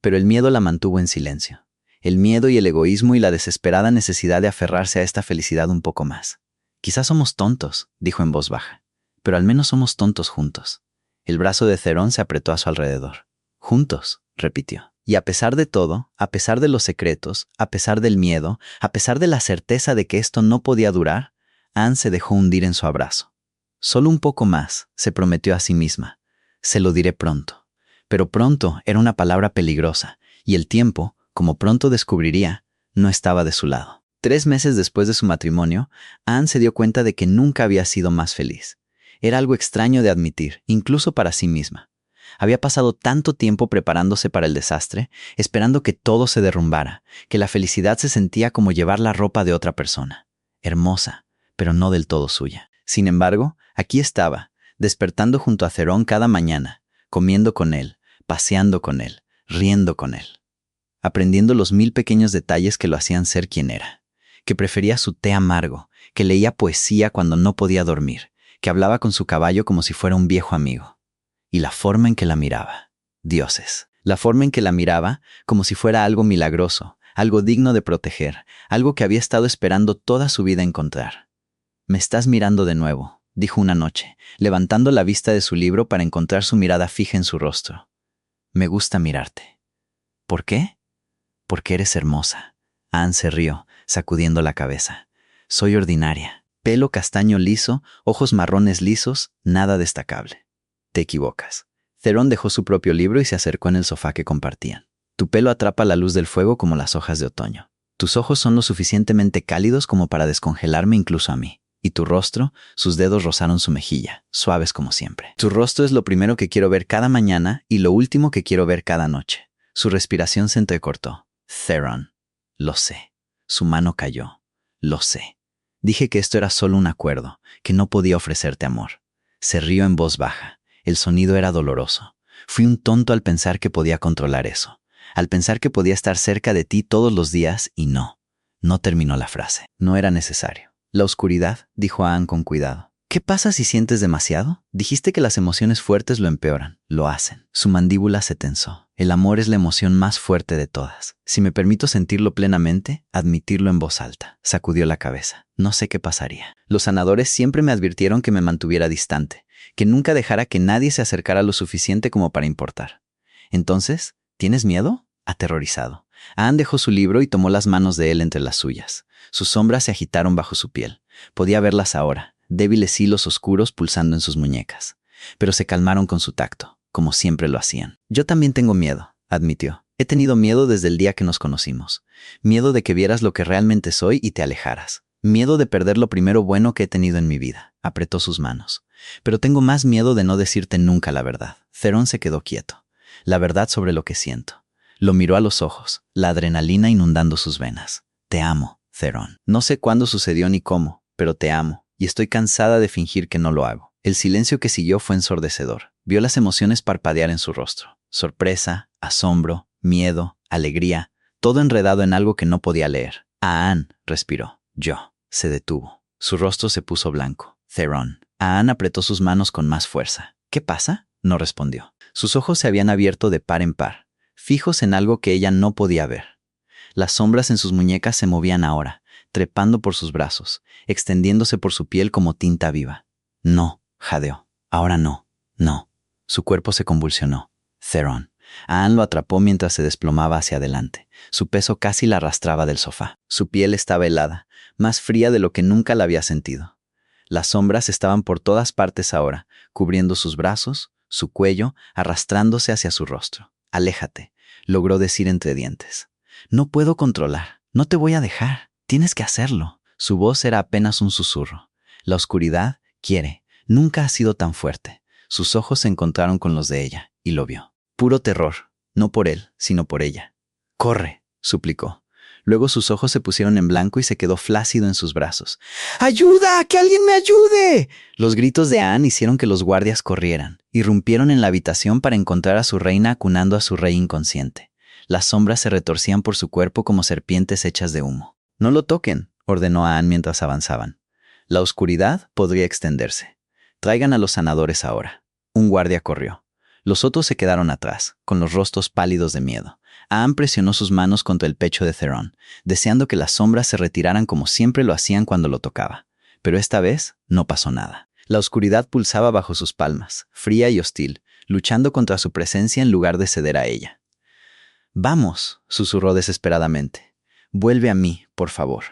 Pero el miedo la mantuvo en silencio. El miedo y el egoísmo y la desesperada necesidad de aferrarse a esta felicidad un poco más. «Quizás somos tontos», dijo en voz baja, «pero al menos somos tontos juntos». El brazo de Theron se apretó a su alrededor. «Juntos», repitió. Y a pesar de todo, a pesar de los secretos, a pesar del miedo, a pesar de la certeza de que esto no podía durar, Anne se dejó hundir en su abrazo. «Solo un poco más», se prometió a sí misma. «Se lo diré pronto». Pero pronto era una palabra peligrosa, y el tiempo, como pronto descubriría, no estaba de su lado. 3 meses después de su matrimonio, Anne se dio cuenta de que nunca había sido más feliz. Era algo extraño de admitir, incluso para sí misma. Había pasado tanto tiempo preparándose para el desastre, esperando que todo se derrumbara, que la felicidad se sentía como llevar la ropa de otra persona. Hermosa, pero no del todo suya. Sin embargo, aquí estaba, despertando junto a Theron cada mañana, comiendo con él, paseando con él, riendo con él, aprendiendo los 1000 pequeños detalles que lo hacían ser quien era, que prefería su té amargo, que leía poesía cuando no podía dormir, que hablaba con su caballo como si fuera un viejo amigo. Y la forma en que la miraba. Dioses. La forma en que la miraba como si fuera algo milagroso, algo digno de proteger, algo que había estado esperando toda su vida encontrar. «Me estás mirando de nuevo», dijo una noche, levantando la vista de su libro para encontrar su mirada fija en su rostro. «Me gusta mirarte». «¿Por qué?» «Porque eres hermosa». Anne se rió, sacudiendo la cabeza. «Soy ordinaria. Pelo castaño liso, ojos marrones lisos, nada destacable». «Te equivocas». Theron dejó su propio libro y se acercó en el sofá que compartían. Tu pelo atrapa la luz del fuego como las hojas de otoño. Tus ojos son lo suficientemente cálidos como para descongelarme incluso a mí. Y tu rostro, sus dedos rozaron su mejilla, suaves como siempre. Tu rostro es lo primero que quiero ver cada mañana y lo último que quiero ver cada noche. Su respiración se entrecortó. Theron. Lo sé. Su mano cayó. Lo sé. Dije que esto era solo un acuerdo, que no podía ofrecerte amor. Se rió en voz baja. El sonido era doloroso. Fui un tonto al pensar que podía controlar eso. Al pensar que podía estar cerca de ti todos los días y no. No terminó la frase. No era necesario. La oscuridad, dijo Anne con cuidado. ¿Qué pasa si sientes demasiado? Dijiste que las emociones fuertes lo empeoran. Lo hacen. Su mandíbula se tensó. El amor es la emoción más fuerte de todas. Si me permito sentirlo plenamente, admitirlo en voz alta. Sacudió la cabeza. No sé qué pasaría. Los sanadores siempre me advirtieron que me mantuviera distante, que nunca dejara que nadie se acercara lo suficiente como para importar. Entonces, ¿tienes miedo? Aterrorizado. Anne dejó su libro y tomó las manos de él entre las suyas. Sus sombras se agitaron bajo su piel. Podía verlas ahora, débiles hilos oscuros pulsando en sus muñecas. Pero se calmaron con su tacto, como siempre lo hacían. Yo también tengo miedo, admitió. He tenido miedo desde el día que nos conocimos. Miedo de que vieras lo que realmente soy y te alejaras. Miedo de perder lo primero bueno que he tenido en mi vida. Apretó sus manos. Pero tengo más miedo de no decirte nunca la verdad. Theron se quedó quieto. La verdad sobre lo que siento. Lo miró a los ojos, la adrenalina inundando sus venas. Te amo, Theron. No sé cuándo sucedió ni cómo, pero te amo, y estoy cansada de fingir que no lo hago. El silencio que siguió fue ensordecedor. Vio las emociones parpadear en su rostro. Sorpresa, asombro, miedo, alegría, todo enredado en algo que no podía leer. Anne, respiró. Yo. Se detuvo. Su rostro se puso blanco. Theron. Anne apretó sus manos con más fuerza. ¿Qué pasa? No respondió. Sus ojos se habían abierto de par en par, fijos en algo que ella no podía ver. Las sombras en sus muñecas se movían ahora, trepando por sus brazos, extendiéndose por su piel como tinta viva. No, jadeó. Ahora no, no. Su cuerpo se convulsionó. Theron. Anne lo atrapó mientras se desplomaba hacia adelante. Su peso casi la arrastraba del sofá. Su piel estaba helada, más fría de lo que nunca la había sentido. Las sombras estaban por todas partes ahora, cubriendo sus brazos, su cuello, arrastrándose hacia su rostro. Aléjate, logró decir entre dientes. No puedo controlar, no te voy a dejar, tienes que hacerlo. Su voz era apenas un susurro. La oscuridad quiere, nunca ha sido tan fuerte. Sus ojos se encontraron con los de ella, y lo vio. Puro terror, no por él, sino por ella. Corre, suplicó. Luego sus ojos se pusieron en blanco y se quedó flácido en sus brazos. ¡Ayuda! ¡Que alguien me ayude! Los gritos de Anne hicieron que los guardias corrieran. Irrumpieron en la habitación para encontrar a su reina acunando a su rey inconsciente. Las sombras se retorcían por su cuerpo como serpientes hechas de humo. No lo toquen, ordenó a Anne mientras avanzaban. La oscuridad podría extenderse. Traigan a los sanadores ahora. Un guardia corrió. Los otros se quedaron atrás, con los rostros pálidos de miedo. Anne presionó sus manos contra el pecho de Theron, deseando que las sombras se retiraran como siempre lo hacían cuando lo tocaba. Pero esta vez no pasó nada. La oscuridad pulsaba bajo sus palmas, fría y hostil, luchando contra su presencia en lugar de ceder a ella. «Vamos», susurró desesperadamente. «Vuelve a mí, por favor».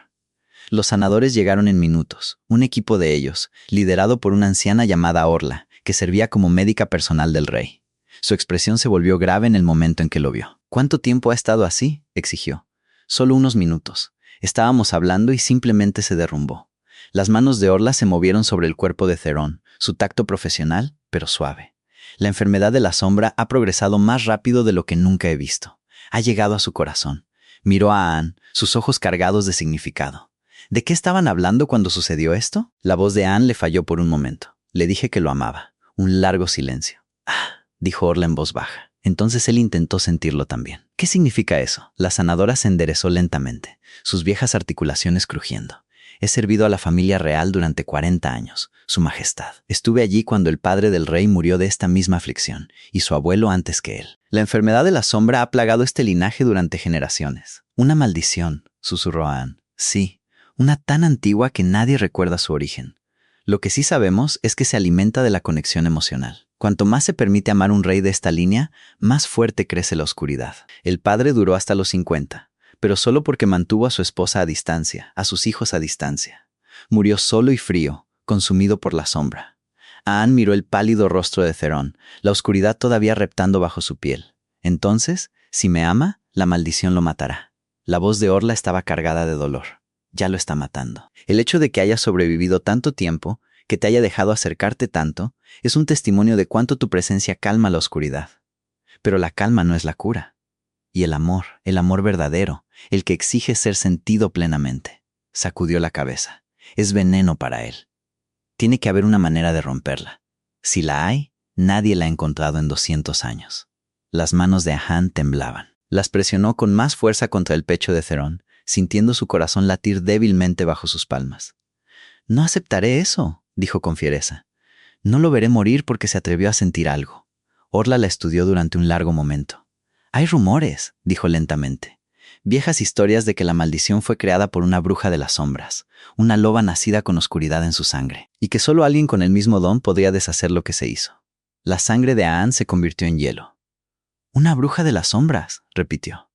Los sanadores llegaron en minutos, un equipo de ellos, liderado por una anciana llamada Orla, que servía como médica personal del rey. Su expresión se volvió grave en el momento en que lo vio. «¿Cuánto tiempo ha estado así?», exigió. «Solo unos minutos. Estábamos hablando y simplemente se derrumbó». Las manos de Orla se movieron sobre el cuerpo de Theron, su tacto profesional, pero suave. «La enfermedad de la sombra ha progresado más rápido de lo que nunca he visto. Ha llegado a su corazón». Miró a Anne, sus ojos cargados de significado. ¿De qué estaban hablando cuando sucedió esto? La voz de Anne le falló por un momento. Le dije que lo amaba. Un largo silencio. «Ah», dijo Orla en voz baja. Entonces él intentó sentirlo también. «¿Qué significa eso?». La sanadora se enderezó lentamente, sus viejas articulaciones crujiendo. «He servido a la familia real durante 40 años, Su Majestad. Estuve allí cuando el padre del rey murió de esta misma aflicción, y su abuelo antes que él. La enfermedad de la sombra ha plagado este linaje durante generaciones». «Una maldición», susurró Anne. «Sí, una tan antigua que nadie recuerda su origen. Lo que sí sabemos es que se alimenta de la conexión emocional. Cuanto más se permite amar un rey de esta línea, más fuerte crece la oscuridad». El padre duró hasta los 50, pero solo porque mantuvo a su esposa a distancia, a sus hijos a distancia. Murió solo y frío, consumido por la sombra. Anne miró el pálido rostro de Theron, la oscuridad todavía reptando bajo su piel. Entonces, Si me ama, la maldición lo matará. La voz de Orla estaba cargada de dolor. Ya lo está matando. El hecho de que hayas sobrevivido tanto tiempo, que te haya dejado acercarte tanto, es un testimonio de cuánto tu presencia calma la oscuridad. Pero la calma no es la cura. Y el amor verdadero, el que exige ser sentido plenamente, sacudió la cabeza. Es veneno para él. Tiene que haber una manera de romperla. Si la hay, nadie la ha encontrado en 200 años. Las manos de Ahan temblaban. Las presionó con más fuerza contra el pecho de Theron, sintiendo su corazón latir débilmente bajo sus palmas. «No aceptaré eso», dijo con fiereza. «No lo veré morir porque se atrevió a sentir algo». Orla la estudió durante un largo momento. «Hay rumores», dijo lentamente. «Viejas historias de que la maldición fue creada por una bruja de las sombras, una loba nacida con oscuridad en su sangre, y que solo alguien con el mismo don podría deshacer lo que se hizo». La sangre de Ahan se convirtió en hielo. «¿Una bruja de las sombras?», repitió.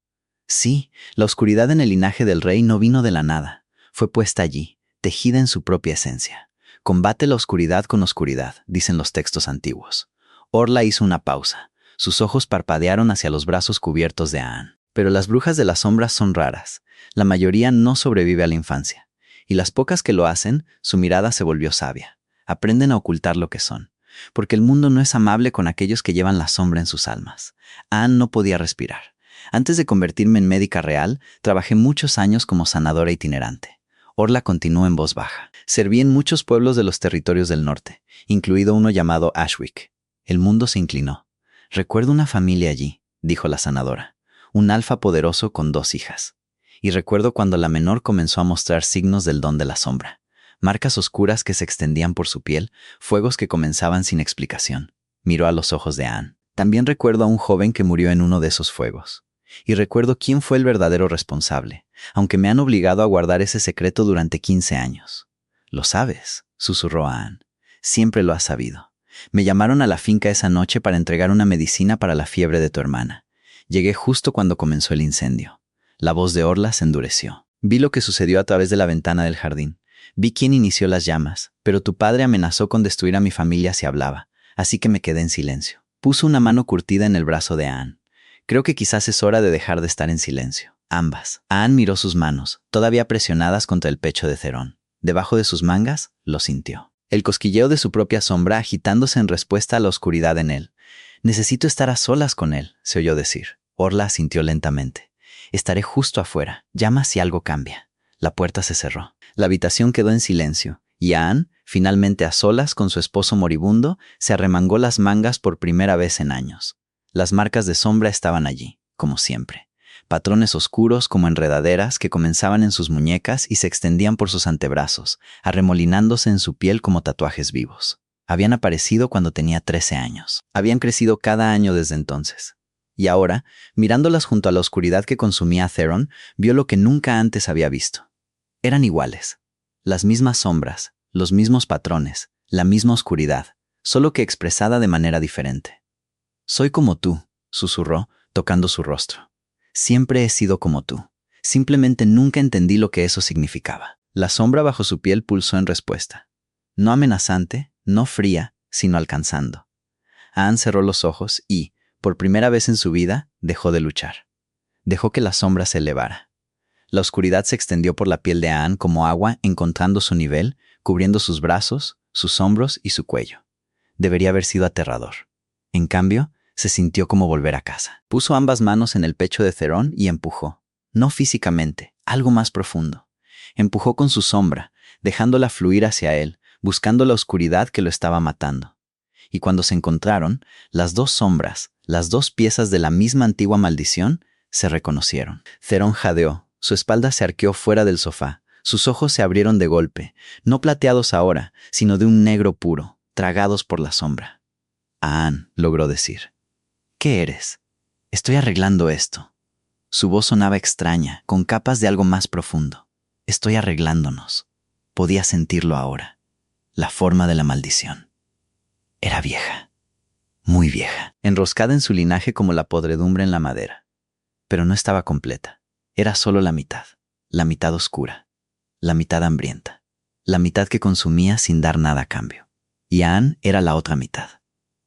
«Sí, la oscuridad en el linaje del rey no vino de la nada. Fue puesta allí, tejida en su propia esencia. Combate la oscuridad con oscuridad», dicen los textos antiguos. Orla hizo una pausa. Sus ojos parpadearon hacia los brazos cubiertos de Ahan. «Pero las brujas de las sombras son raras. La mayoría no sobrevive a la infancia. Y las pocas que lo hacen, su mirada se volvió sabia. Aprenden a ocultar lo que son. Porque el mundo no es amable con aquellos que llevan la sombra en sus almas». Ahan no podía respirar. «Antes de convertirme en médica real, trabajé muchos años como sanadora itinerante». Orla continuó en voz baja. «Serví en muchos pueblos de los territorios del norte, incluido uno llamado Ashwick». El mundo se inclinó. «Recuerdo una familia allí», dijo la sanadora. «Un alfa poderoso con 2 hijas. Y recuerdo cuando la menor comenzó a mostrar signos del don de la sombra. Marcas oscuras que se extendían por su piel, fuegos que comenzaban sin explicación». Miró a los ojos de Ahan. «También recuerdo a un joven que murió en uno de esos fuegos. Y recuerdo quién fue el verdadero responsable, aunque me han obligado a guardar ese secreto durante 15 años. «Lo sabes», susurró Ahan. «Siempre lo has sabido. Me llamaron a la finca esa noche para entregar una medicina para la fiebre de tu hermana. Llegué justo cuando comenzó el incendio». La voz de Orla se endureció. «Vi lo que sucedió a través de la ventana del jardín. Vi quién inició las llamas, pero tu padre amenazó con destruir a mi familia si hablaba, así que me quedé en silencio». Puso una mano curtida en el brazo de Ahan. «Creo que quizás es hora de dejar de estar en silencio». Ambas. Ahan miró sus manos, todavía presionadas contra el pecho de Theron. Debajo de sus mangas, lo sintió. El cosquilleo de su propia sombra agitándose en respuesta a la oscuridad en él. «Necesito estar a solas con él», se oyó decir. Orla asintió lentamente. «Estaré justo afuera. Llama si algo cambia». La puerta se cerró. La habitación quedó en silencio, y Ahan, finalmente a solas con su esposo moribundo, se arremangó las mangas por primera vez en años. Las marcas de sombra estaban allí, como siempre. Patrones oscuros como enredaderas que comenzaban en sus muñecas y se extendían por sus antebrazos, arremolinándose en su piel como tatuajes vivos. Habían aparecido cuando tenía 13 años. Habían crecido cada año desde entonces. Y ahora, mirándolas junto a la oscuridad que consumía a Theron, vio lo que nunca antes había visto. Eran iguales. Las mismas sombras, los mismos patrones, la misma oscuridad, solo que expresada de manera diferente. «Soy como tú», susurró, tocando su rostro. «Siempre he sido como tú. Simplemente nunca entendí lo que eso significaba». La sombra bajo su piel pulsó en respuesta. No amenazante, no fría, sino alcanzando. Ahan cerró los ojos y, por primera vez en su vida, dejó de luchar. Dejó que la sombra se elevara. La oscuridad se extendió por la piel de Ahan como agua, encontrando su nivel, cubriendo sus brazos, sus hombros y su cuello. Debería haber sido aterrador. En cambio, se sintió como volver a casa. Puso ambas manos en el pecho de Theron y empujó. No físicamente, algo más profundo. Empujó con su sombra, dejándola fluir hacia él, buscando la oscuridad que lo estaba matando. Y cuando se encontraron, las 2 sombras, las 2 piezas de la misma antigua maldición, se reconocieron. Theron jadeó, su espalda se arqueó fuera del sofá, sus ojos se abrieron de golpe, no plateados ahora, sino de un negro puro, tragados por la sombra. «Ahan», logró decir. «¿Qué eres?» «Estoy arreglando esto». Su voz sonaba extraña, con capas de algo más profundo. «Estoy arreglándonos». Podía sentirlo ahora. La forma de la maldición. Era vieja. Muy vieja. Enroscada en su linaje como la podredumbre en la madera. Pero no estaba completa. Era solo la mitad oscura, la mitad hambrienta, la mitad que consumía sin dar nada a cambio. Y Ahan era la otra mitad.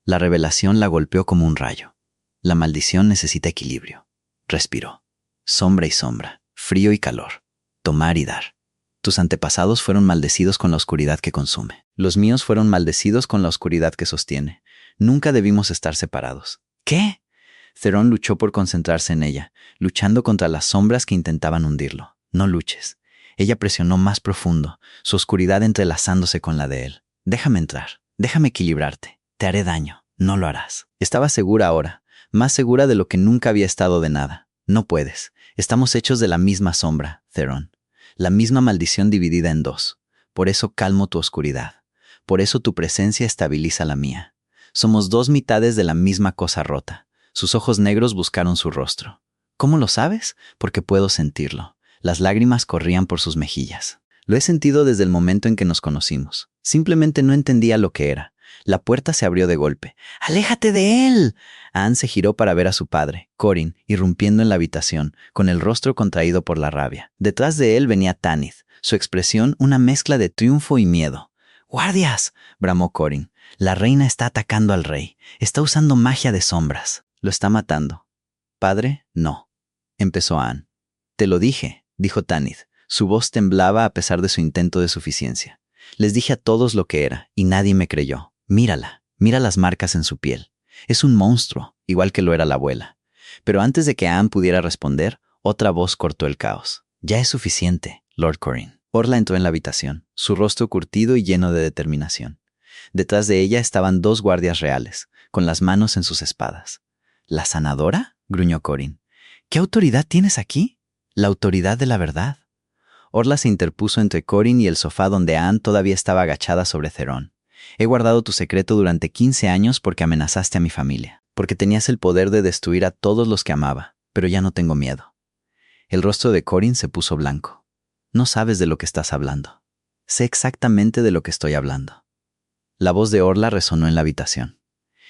La revelación la golpeó como un rayo. La maldición necesita equilibrio. Respiró. Sombra y sombra, frío y calor, tomar y dar. Tus antepasados fueron maldecidos con la oscuridad que consume. Los míos fueron maldecidos con la oscuridad que sostiene. Nunca debimos estar separados. ¿Qué? Theron luchó por concentrarse en ella, luchando contra las sombras que intentaban hundirlo. No luches. Ella presionó más profundo, su oscuridad entrelazándose con la de él. Déjame entrar, déjame equilibrarte. Te haré daño, no lo harás. Estaba segura ahora, más segura de lo que nunca había estado de nada. No puedes. Estamos hechos de la misma sombra, Theron. La misma maldición dividida en dos. Por eso calmo tu oscuridad. Por eso tu presencia estabiliza la mía. Somos dos mitades de la misma cosa rota. Sus ojos negros buscaron su rostro. ¿Cómo lo sabes? Porque puedo sentirlo. Las lágrimas corrían por sus mejillas. Lo he sentido desde el momento en que nos conocimos. Simplemente no entendía lo que era. La puerta se abrió de golpe. ¡Aléjate de él! Anne se giró para ver a su padre, Corin, irrumpiendo en la habitación, con el rostro contraído por la rabia. Detrás de él venía Tanith, su expresión una mezcla de triunfo y miedo. ¡Guardias!, bramó Corin. La reina está atacando al rey. Está usando magia de sombras. Lo está matando. Padre, no. Empezó Anne. Te lo dije, dijo Tanith. Su voz temblaba a pesar de su intento de suficiencia. Les dije a todos lo que era, y nadie me creyó. Mírala, mira las marcas en su piel. Es un monstruo, igual que lo era la abuela. Pero antes de que Anne pudiera responder, otra voz cortó el caos. Ya es suficiente, Lord Corrin. Orla entró en la habitación, su rostro curtido y lleno de determinación. Detrás de ella estaban dos guardias reales, con las manos en sus espadas. ¿La sanadora?, gruñó Corrin. ¿Qué autoridad tienes aquí? La autoridad de la verdad. Orla se interpuso entre Corrin y el sofá donde Anne todavía estaba agachada sobre Theron. He guardado tu secreto durante 15 años porque amenazaste a mi familia, porque tenías el poder de destruir a todos los que amaba, pero ya no tengo miedo. El rostro de Corrin se puso blanco. No sabes de lo que estás hablando. Sé exactamente de lo que estoy hablando. La voz de Orla resonó en la habitación.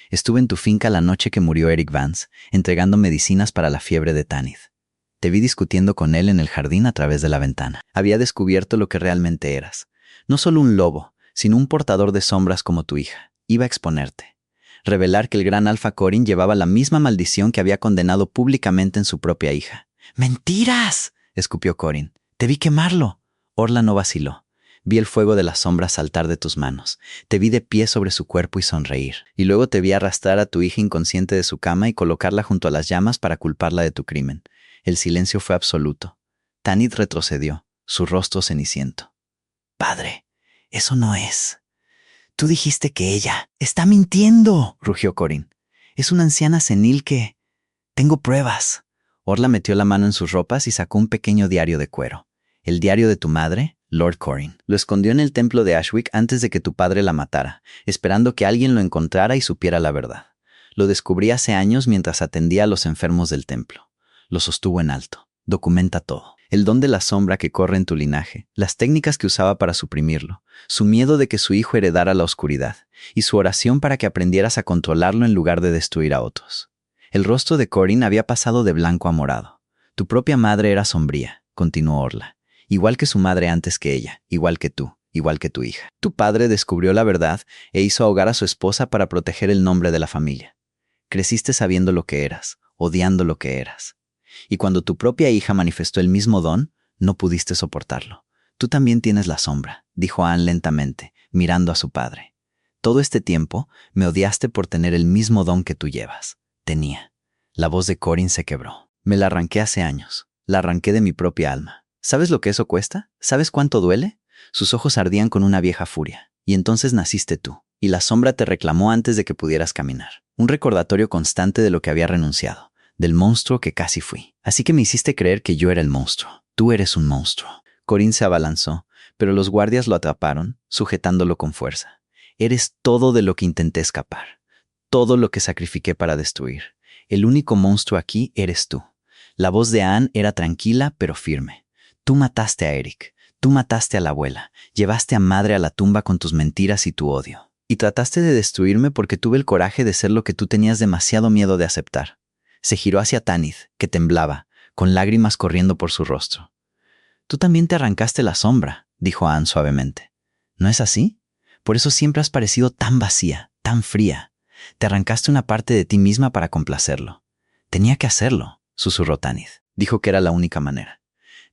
Estuve en tu finca la noche que murió Eric Vance, entregando medicinas para la fiebre de Tanith. Te vi discutiendo con él en el jardín a través de la ventana. Había descubierto lo que realmente eras. No solo un lobo, sino un portador de sombras como tu hija. Iba a exponerte. Revelar que el gran Alpha Corrin llevaba la misma maldición que había condenado públicamente en su propia hija. ¡Mentiras!, escupió Corrin. Te vi quemarlo. Orla no vaciló. Vi el fuego de las sombras saltar de tus manos. Te vi de pie sobre su cuerpo y sonreír. Y luego te vi arrastrar a tu hija inconsciente de su cama y colocarla junto a las llamas para culparla de tu crimen. El silencio fue absoluto. Tanith retrocedió, su rostro ceniciento. Padre, eso no es. Tú dijiste que ella está mintiendo, rugió Corrin. Es una anciana senil que... Tengo pruebas. Orla metió la mano en sus ropas y sacó un pequeño diario de cuero. ¿El diario de tu madre? Lord Corrin. Lo escondió en el templo de Ashwick antes de que tu padre la matara, esperando que alguien lo encontrara y supiera la verdad. Lo descubrí hace años mientras atendía a los enfermos del templo. Lo sostuvo en alto. Documenta todo. El don de la sombra que corre en tu linaje, las técnicas que usaba para suprimirlo, su miedo de que su hijo heredara la oscuridad, y su oración para que aprendieras a controlarlo en lugar de destruir a otros. El rostro de Corrin había pasado de blanco a morado. Tu propia madre era sombría, continuó Orla. Igual que su madre antes que ella, igual que tú, igual que tu hija. Tu padre descubrió la verdad e hizo ahogar a su esposa para proteger el nombre de la familia. Creciste sabiendo lo que eras, odiando lo que eras. Y cuando tu propia hija manifestó el mismo don, no pudiste soportarlo. Tú también tienes la sombra, dijo Anne lentamente, mirando a su padre. Todo este tiempo me odiaste por tener el mismo don que tú llevas. Tenía. La voz de Corrin se quebró. Me la arranqué hace años. La arranqué de mi propia alma. ¿Sabes lo que eso cuesta? ¿Sabes cuánto duele? Sus ojos ardían con una vieja furia. Y entonces naciste tú. Y la sombra te reclamó antes de que pudieras caminar. Un recordatorio constante de lo que había renunciado. Del monstruo que casi fui. Así que me hiciste creer que yo era el monstruo. Tú eres un monstruo. Corrin se abalanzó, pero los guardias lo atraparon, sujetándolo con fuerza. Eres todo de lo que intenté escapar. Todo lo que sacrifiqué para destruir. El único monstruo aquí eres tú. La voz de Anne era tranquila pero firme. Tú mataste a Eric. Tú mataste a la abuela. Llevaste a madre a la tumba con tus mentiras y tu odio. Y trataste de destruirme porque tuve el coraje de ser lo que tú tenías demasiado miedo de aceptar. Se giró hacia Tanith, que temblaba, con lágrimas corriendo por su rostro. Tú también te arrancaste la sombra, dijo Anne suavemente. ¿No es así? Por eso siempre has parecido tan vacía, tan fría. Te arrancaste una parte de ti misma para complacerlo. Tenía que hacerlo. susurró Tanith. Dijo que era la única manera.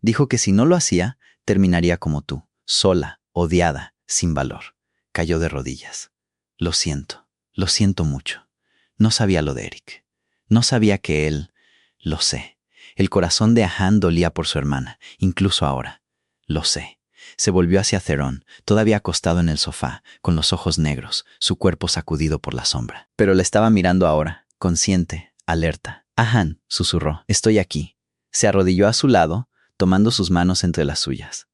Dijo que si no lo hacía, terminaría como tú, sola, odiada, sin valor. Cayó de rodillas. Lo siento mucho. No sabía lo de Eric. No sabía que él... Lo sé. El corazón de Ahan dolía por su hermana, incluso ahora. Lo sé. Se volvió hacia Theron, todavía acostado en el sofá, con los ojos negros, su cuerpo sacudido por la sombra. Pero le estaba mirando ahora, consciente, alerta. Ahan, susurró, estoy aquí. Se arrodilló a su lado, tomando sus manos entre las suyas.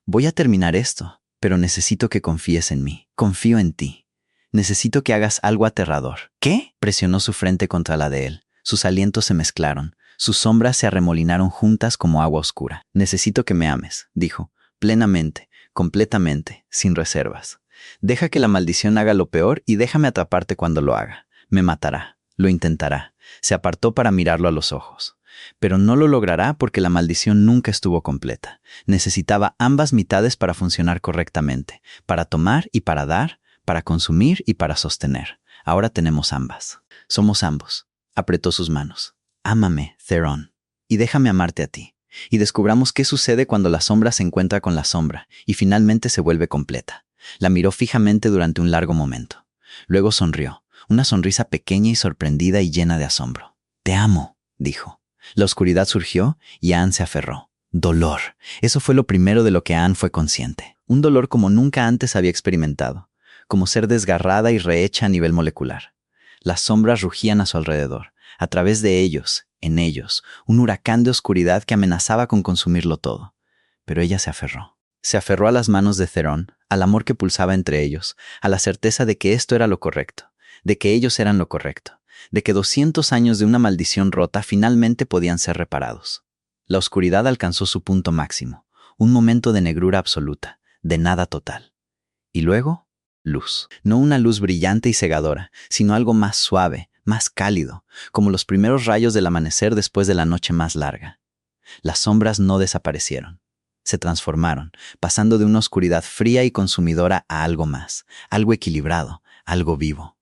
Voy a terminar esto, pero necesito que confíes en mí. Confío en ti. Necesito que hagas algo aterrador. ¿Qué? Presionó su frente contra la de él. Sus alientos se mezclaron. Sus sombras se arremolinaron juntas como agua oscura. Necesito que me ames, dijo, plenamente, completamente, sin reservas. Deja que la maldición haga lo peor y déjame atraparte cuando lo haga. Me matará. Lo intentará. Se apartó para mirarlo a los ojos. Pero no lo logrará porque la maldición nunca estuvo completa. Necesitaba ambas mitades para funcionar correctamente, para tomar y para dar, para consumir y para sostener. Ahora tenemos ambas. Somos ambos. Apretó sus manos. Ámame, Theron, y déjame amarte a ti. Y descubramos qué sucede cuando la sombra se encuentra con la sombra y finalmente se vuelve completa. La miró fijamente durante un largo momento. Luego sonrió, una sonrisa pequeña y sorprendida y llena de asombro. Te amo, dijo. La oscuridad surgió y Anne se aferró. Dolor. Eso fue lo primero de lo que Anne fue consciente. Un dolor como nunca antes había experimentado, como ser desgarrada y rehecha a nivel molecular. Las sombras rugían a su alrededor. A través de ellos, en ellos, un huracán de oscuridad que amenazaba con consumirlo todo. Pero ella se aferró. Se aferró a las manos de Theron, al amor que pulsaba entre ellos, a la certeza de que esto era lo correcto, de que ellos eran lo correcto, de que 200 años de una maldición rota finalmente podían ser reparados. La oscuridad alcanzó su punto máximo, un momento de negrura absoluta, de nada total. Y luego, luz. No una luz brillante y cegadora, sino algo más suave, más cálido, como los primeros rayos del amanecer después de la noche más larga. Las sombras no desaparecieron. Se transformaron, pasando de una oscuridad fría y consumidora a algo más, algo equilibrado, algo vivo.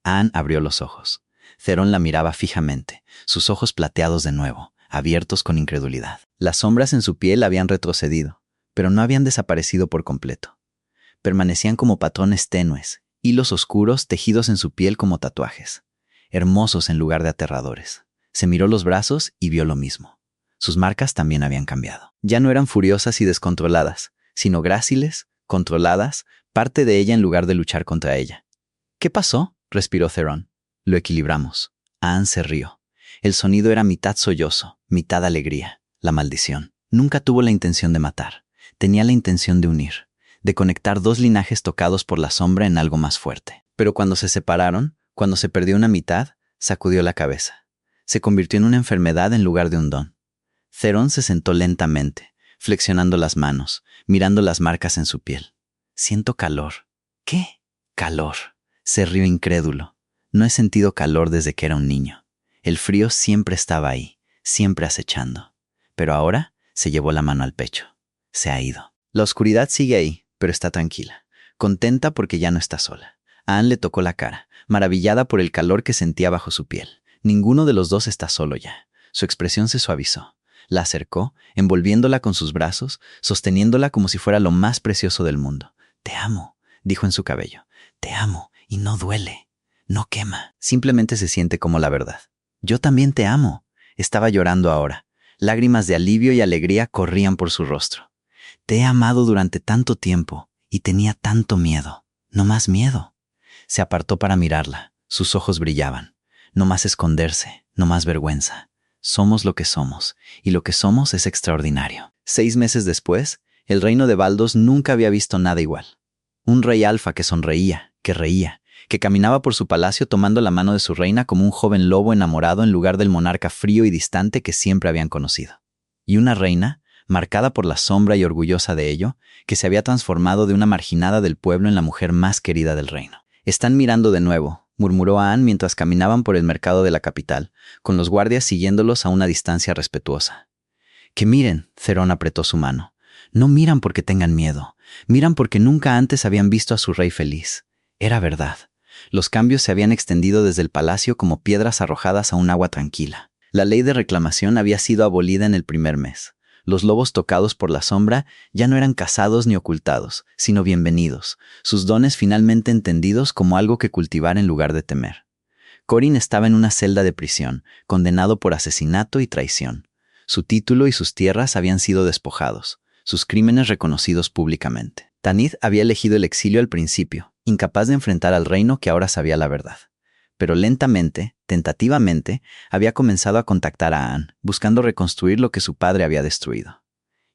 Anne abrió los ojos. Theron la miraba fijamente, sus ojos plateados de nuevo, abiertos con incredulidad. Las sombras en su piel habían retrocedido, pero no habían desaparecido por completo. Permanecían como patrones tenues, hilos oscuros tejidos en su piel como tatuajes. Hermosos en lugar de aterradores. Se miró los brazos y vio lo mismo. Sus marcas también habían cambiado. Ya no eran furiosas y descontroladas, sino gráciles, controladas, parte de ella en lugar de luchar contra ella. ¿Qué pasó?, respiró Theron. Lo equilibramos. Anne se rió. El sonido era mitad sollozo, mitad alegría. La maldición. Nunca tuvo la intención de matar. Tenía la intención de unir, de conectar dos linajes tocados por la sombra en algo más fuerte. Pero cuando se separaron, cuando se perdió una mitad, sacudió la cabeza. Se convirtió en una enfermedad en lugar de un don. Theron se sentó lentamente, flexionando las manos, mirando las marcas en su piel. Siento calor. ¿Qué? Calor. Se rió incrédulo. No he sentido calor desde que era un niño. El frío siempre estaba ahí, siempre acechando. Pero ahora se llevó la mano al pecho. Se ha ido. La oscuridad sigue ahí, pero está tranquila, contenta porque ya no está sola. Anne le tocó la cara, maravillada por el calor que sentía bajo su piel. Ninguno de los dos está solo ya. Su expresión se suavizó. La acercó, envolviéndola con sus brazos, sosteniéndola como si fuera lo más precioso del mundo. Te amo, dijo en su cabello. Te amo, y no duele. No quema. Simplemente se siente como la verdad. Yo también te amo. Estaba llorando ahora. Lágrimas de alivio y alegría corrían por su rostro. Te he amado durante tanto tiempo, y tenía tanto miedo. No más miedo. Se apartó para mirarla. Sus ojos brillaban. No más esconderse, no más vergüenza. Somos lo que somos, y lo que somos es extraordinario. 6 meses después, el reino de Baldos nunca había visto nada igual. Un rey alfa que sonreía, que reía, que caminaba por su palacio tomando la mano de su reina como un joven lobo enamorado en lugar del monarca frío y distante que siempre habían conocido. Y una reina, marcada por la sombra y orgullosa de ello, que se había transformado de una marginada del pueblo en la mujer más querida del reino. Están mirando de nuevo, murmuró Anne mientras caminaban por el mercado de la capital, con los guardias siguiéndolos a una distancia respetuosa. Que miren, Theron apretó su mano. No miran porque tengan miedo, miran porque nunca antes habían visto a su rey feliz. Era verdad. Los cambios se habían extendido desde el palacio como piedras arrojadas a un agua tranquila. La ley de reclamación había sido abolida en el primer mes. Los lobos tocados por la sombra ya no eran cazados ni ocultados, sino bienvenidos, sus dones finalmente entendidos como algo que cultivar en lugar de temer. Corin estaba en una celda de prisión, condenado por asesinato y traición. Su título y sus tierras habían sido despojados, sus crímenes reconocidos públicamente. Tanith había elegido el exilio al principio, incapaz de enfrentar al reino que ahora sabía la verdad. Pero lentamente, tentativamente, había comenzado a contactar a Anne, buscando reconstruir lo que su padre había destruido.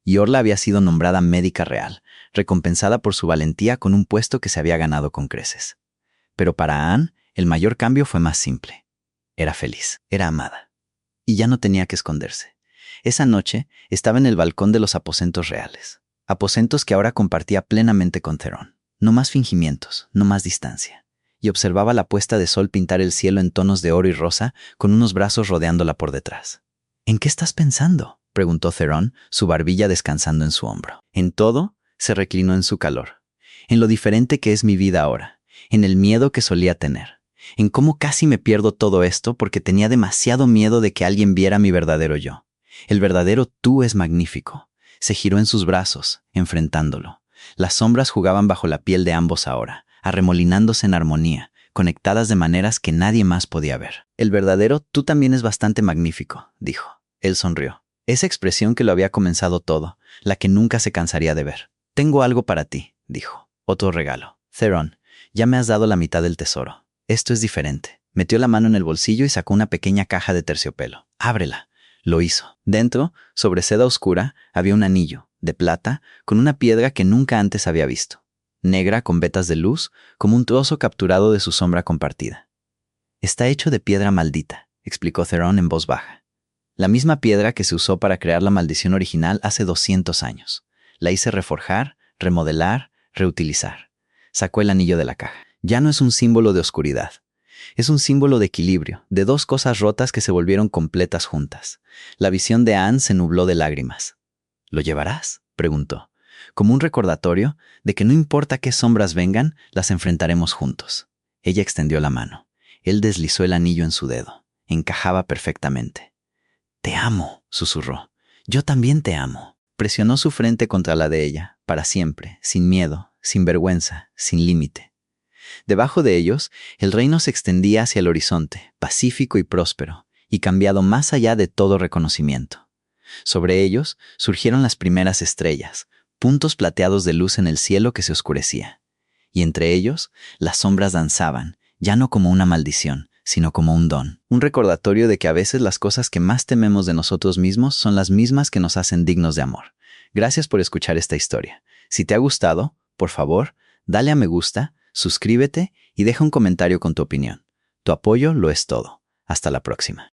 Y Orla había sido nombrada médica real, recompensada por su valentía con un puesto que se había ganado con creces. Pero para Anne, el mayor cambio fue más simple. Era feliz, era amada. Y ya no tenía que esconderse. Esa noche estaba en el balcón de los aposentos reales. Aposentos que ahora compartía plenamente con Theron. No más fingimientos, no más distancia. Y observaba la puesta de sol pintar el cielo en tonos de oro y rosa, con unos brazos rodeándola por detrás. «¿En qué estás pensando?», preguntó Theron, su barbilla descansando en su hombro. «En todo», se reclinó en su calor. «En lo diferente que es mi vida ahora, en el miedo que solía tener, en cómo casi me pierdo todo esto porque tenía demasiado miedo de que alguien viera mi verdadero yo. El verdadero tú es magnífico». Se giró en sus brazos, enfrentándolo. Las sombras jugaban bajo la piel de ambos ahora, arremolinándose en armonía, conectadas de maneras que nadie más podía ver. «El verdadero tú también es bastante magnífico», dijo. Él sonrió. Esa expresión que lo había comenzado todo, la que nunca se cansaría de ver. «Tengo algo para ti», dijo. «Otro regalo. Theron, ya me has dado la mitad del tesoro. Esto es diferente». Metió la mano en el bolsillo y sacó una pequeña caja de terciopelo. «Ábrela». Lo hizo. Dentro, sobre seda oscura, había un anillo, de plata, con una piedra que nunca antes había visto. Negra con vetas de luz, como un trozo capturado de su sombra compartida. «Está hecho de piedra maldita», explicó Theron en voz baja. «La misma piedra que se usó para crear la maldición original hace 200 años. La hice reforjar, remodelar, reutilizar». Sacó el anillo de la caja. «Ya no es un símbolo de oscuridad. Es un símbolo de equilibrio, de dos cosas rotas que se volvieron completas juntas». La visión de Anne se nubló de lágrimas. «¿Lo llevarás?», preguntó, como un recordatorio de que no importa qué sombras vengan, las enfrentaremos juntos. Ella extendió la mano. Él deslizó el anillo en su dedo. Encajaba perfectamente. «Te amo», susurró. «Yo también te amo». Presionó su frente contra la de ella, para siempre, sin miedo, sin vergüenza, sin límite. Debajo de ellos, el reino se extendía hacia el horizonte, pacífico y próspero, y cambiado más allá de todo reconocimiento. Sobre ellos surgieron las primeras estrellas, puntos plateados de luz en el cielo que se oscurecía. Y entre ellos, las sombras danzaban, ya no como una maldición, sino como un don. Un recordatorio de que a veces las cosas que más tememos de nosotros mismos son las mismas que nos hacen dignos de amor. Gracias por escuchar esta historia. Si te ha gustado, por favor, dale a me gusta, suscríbete y deja un comentario con tu opinión. Tu apoyo lo es todo. Hasta la próxima.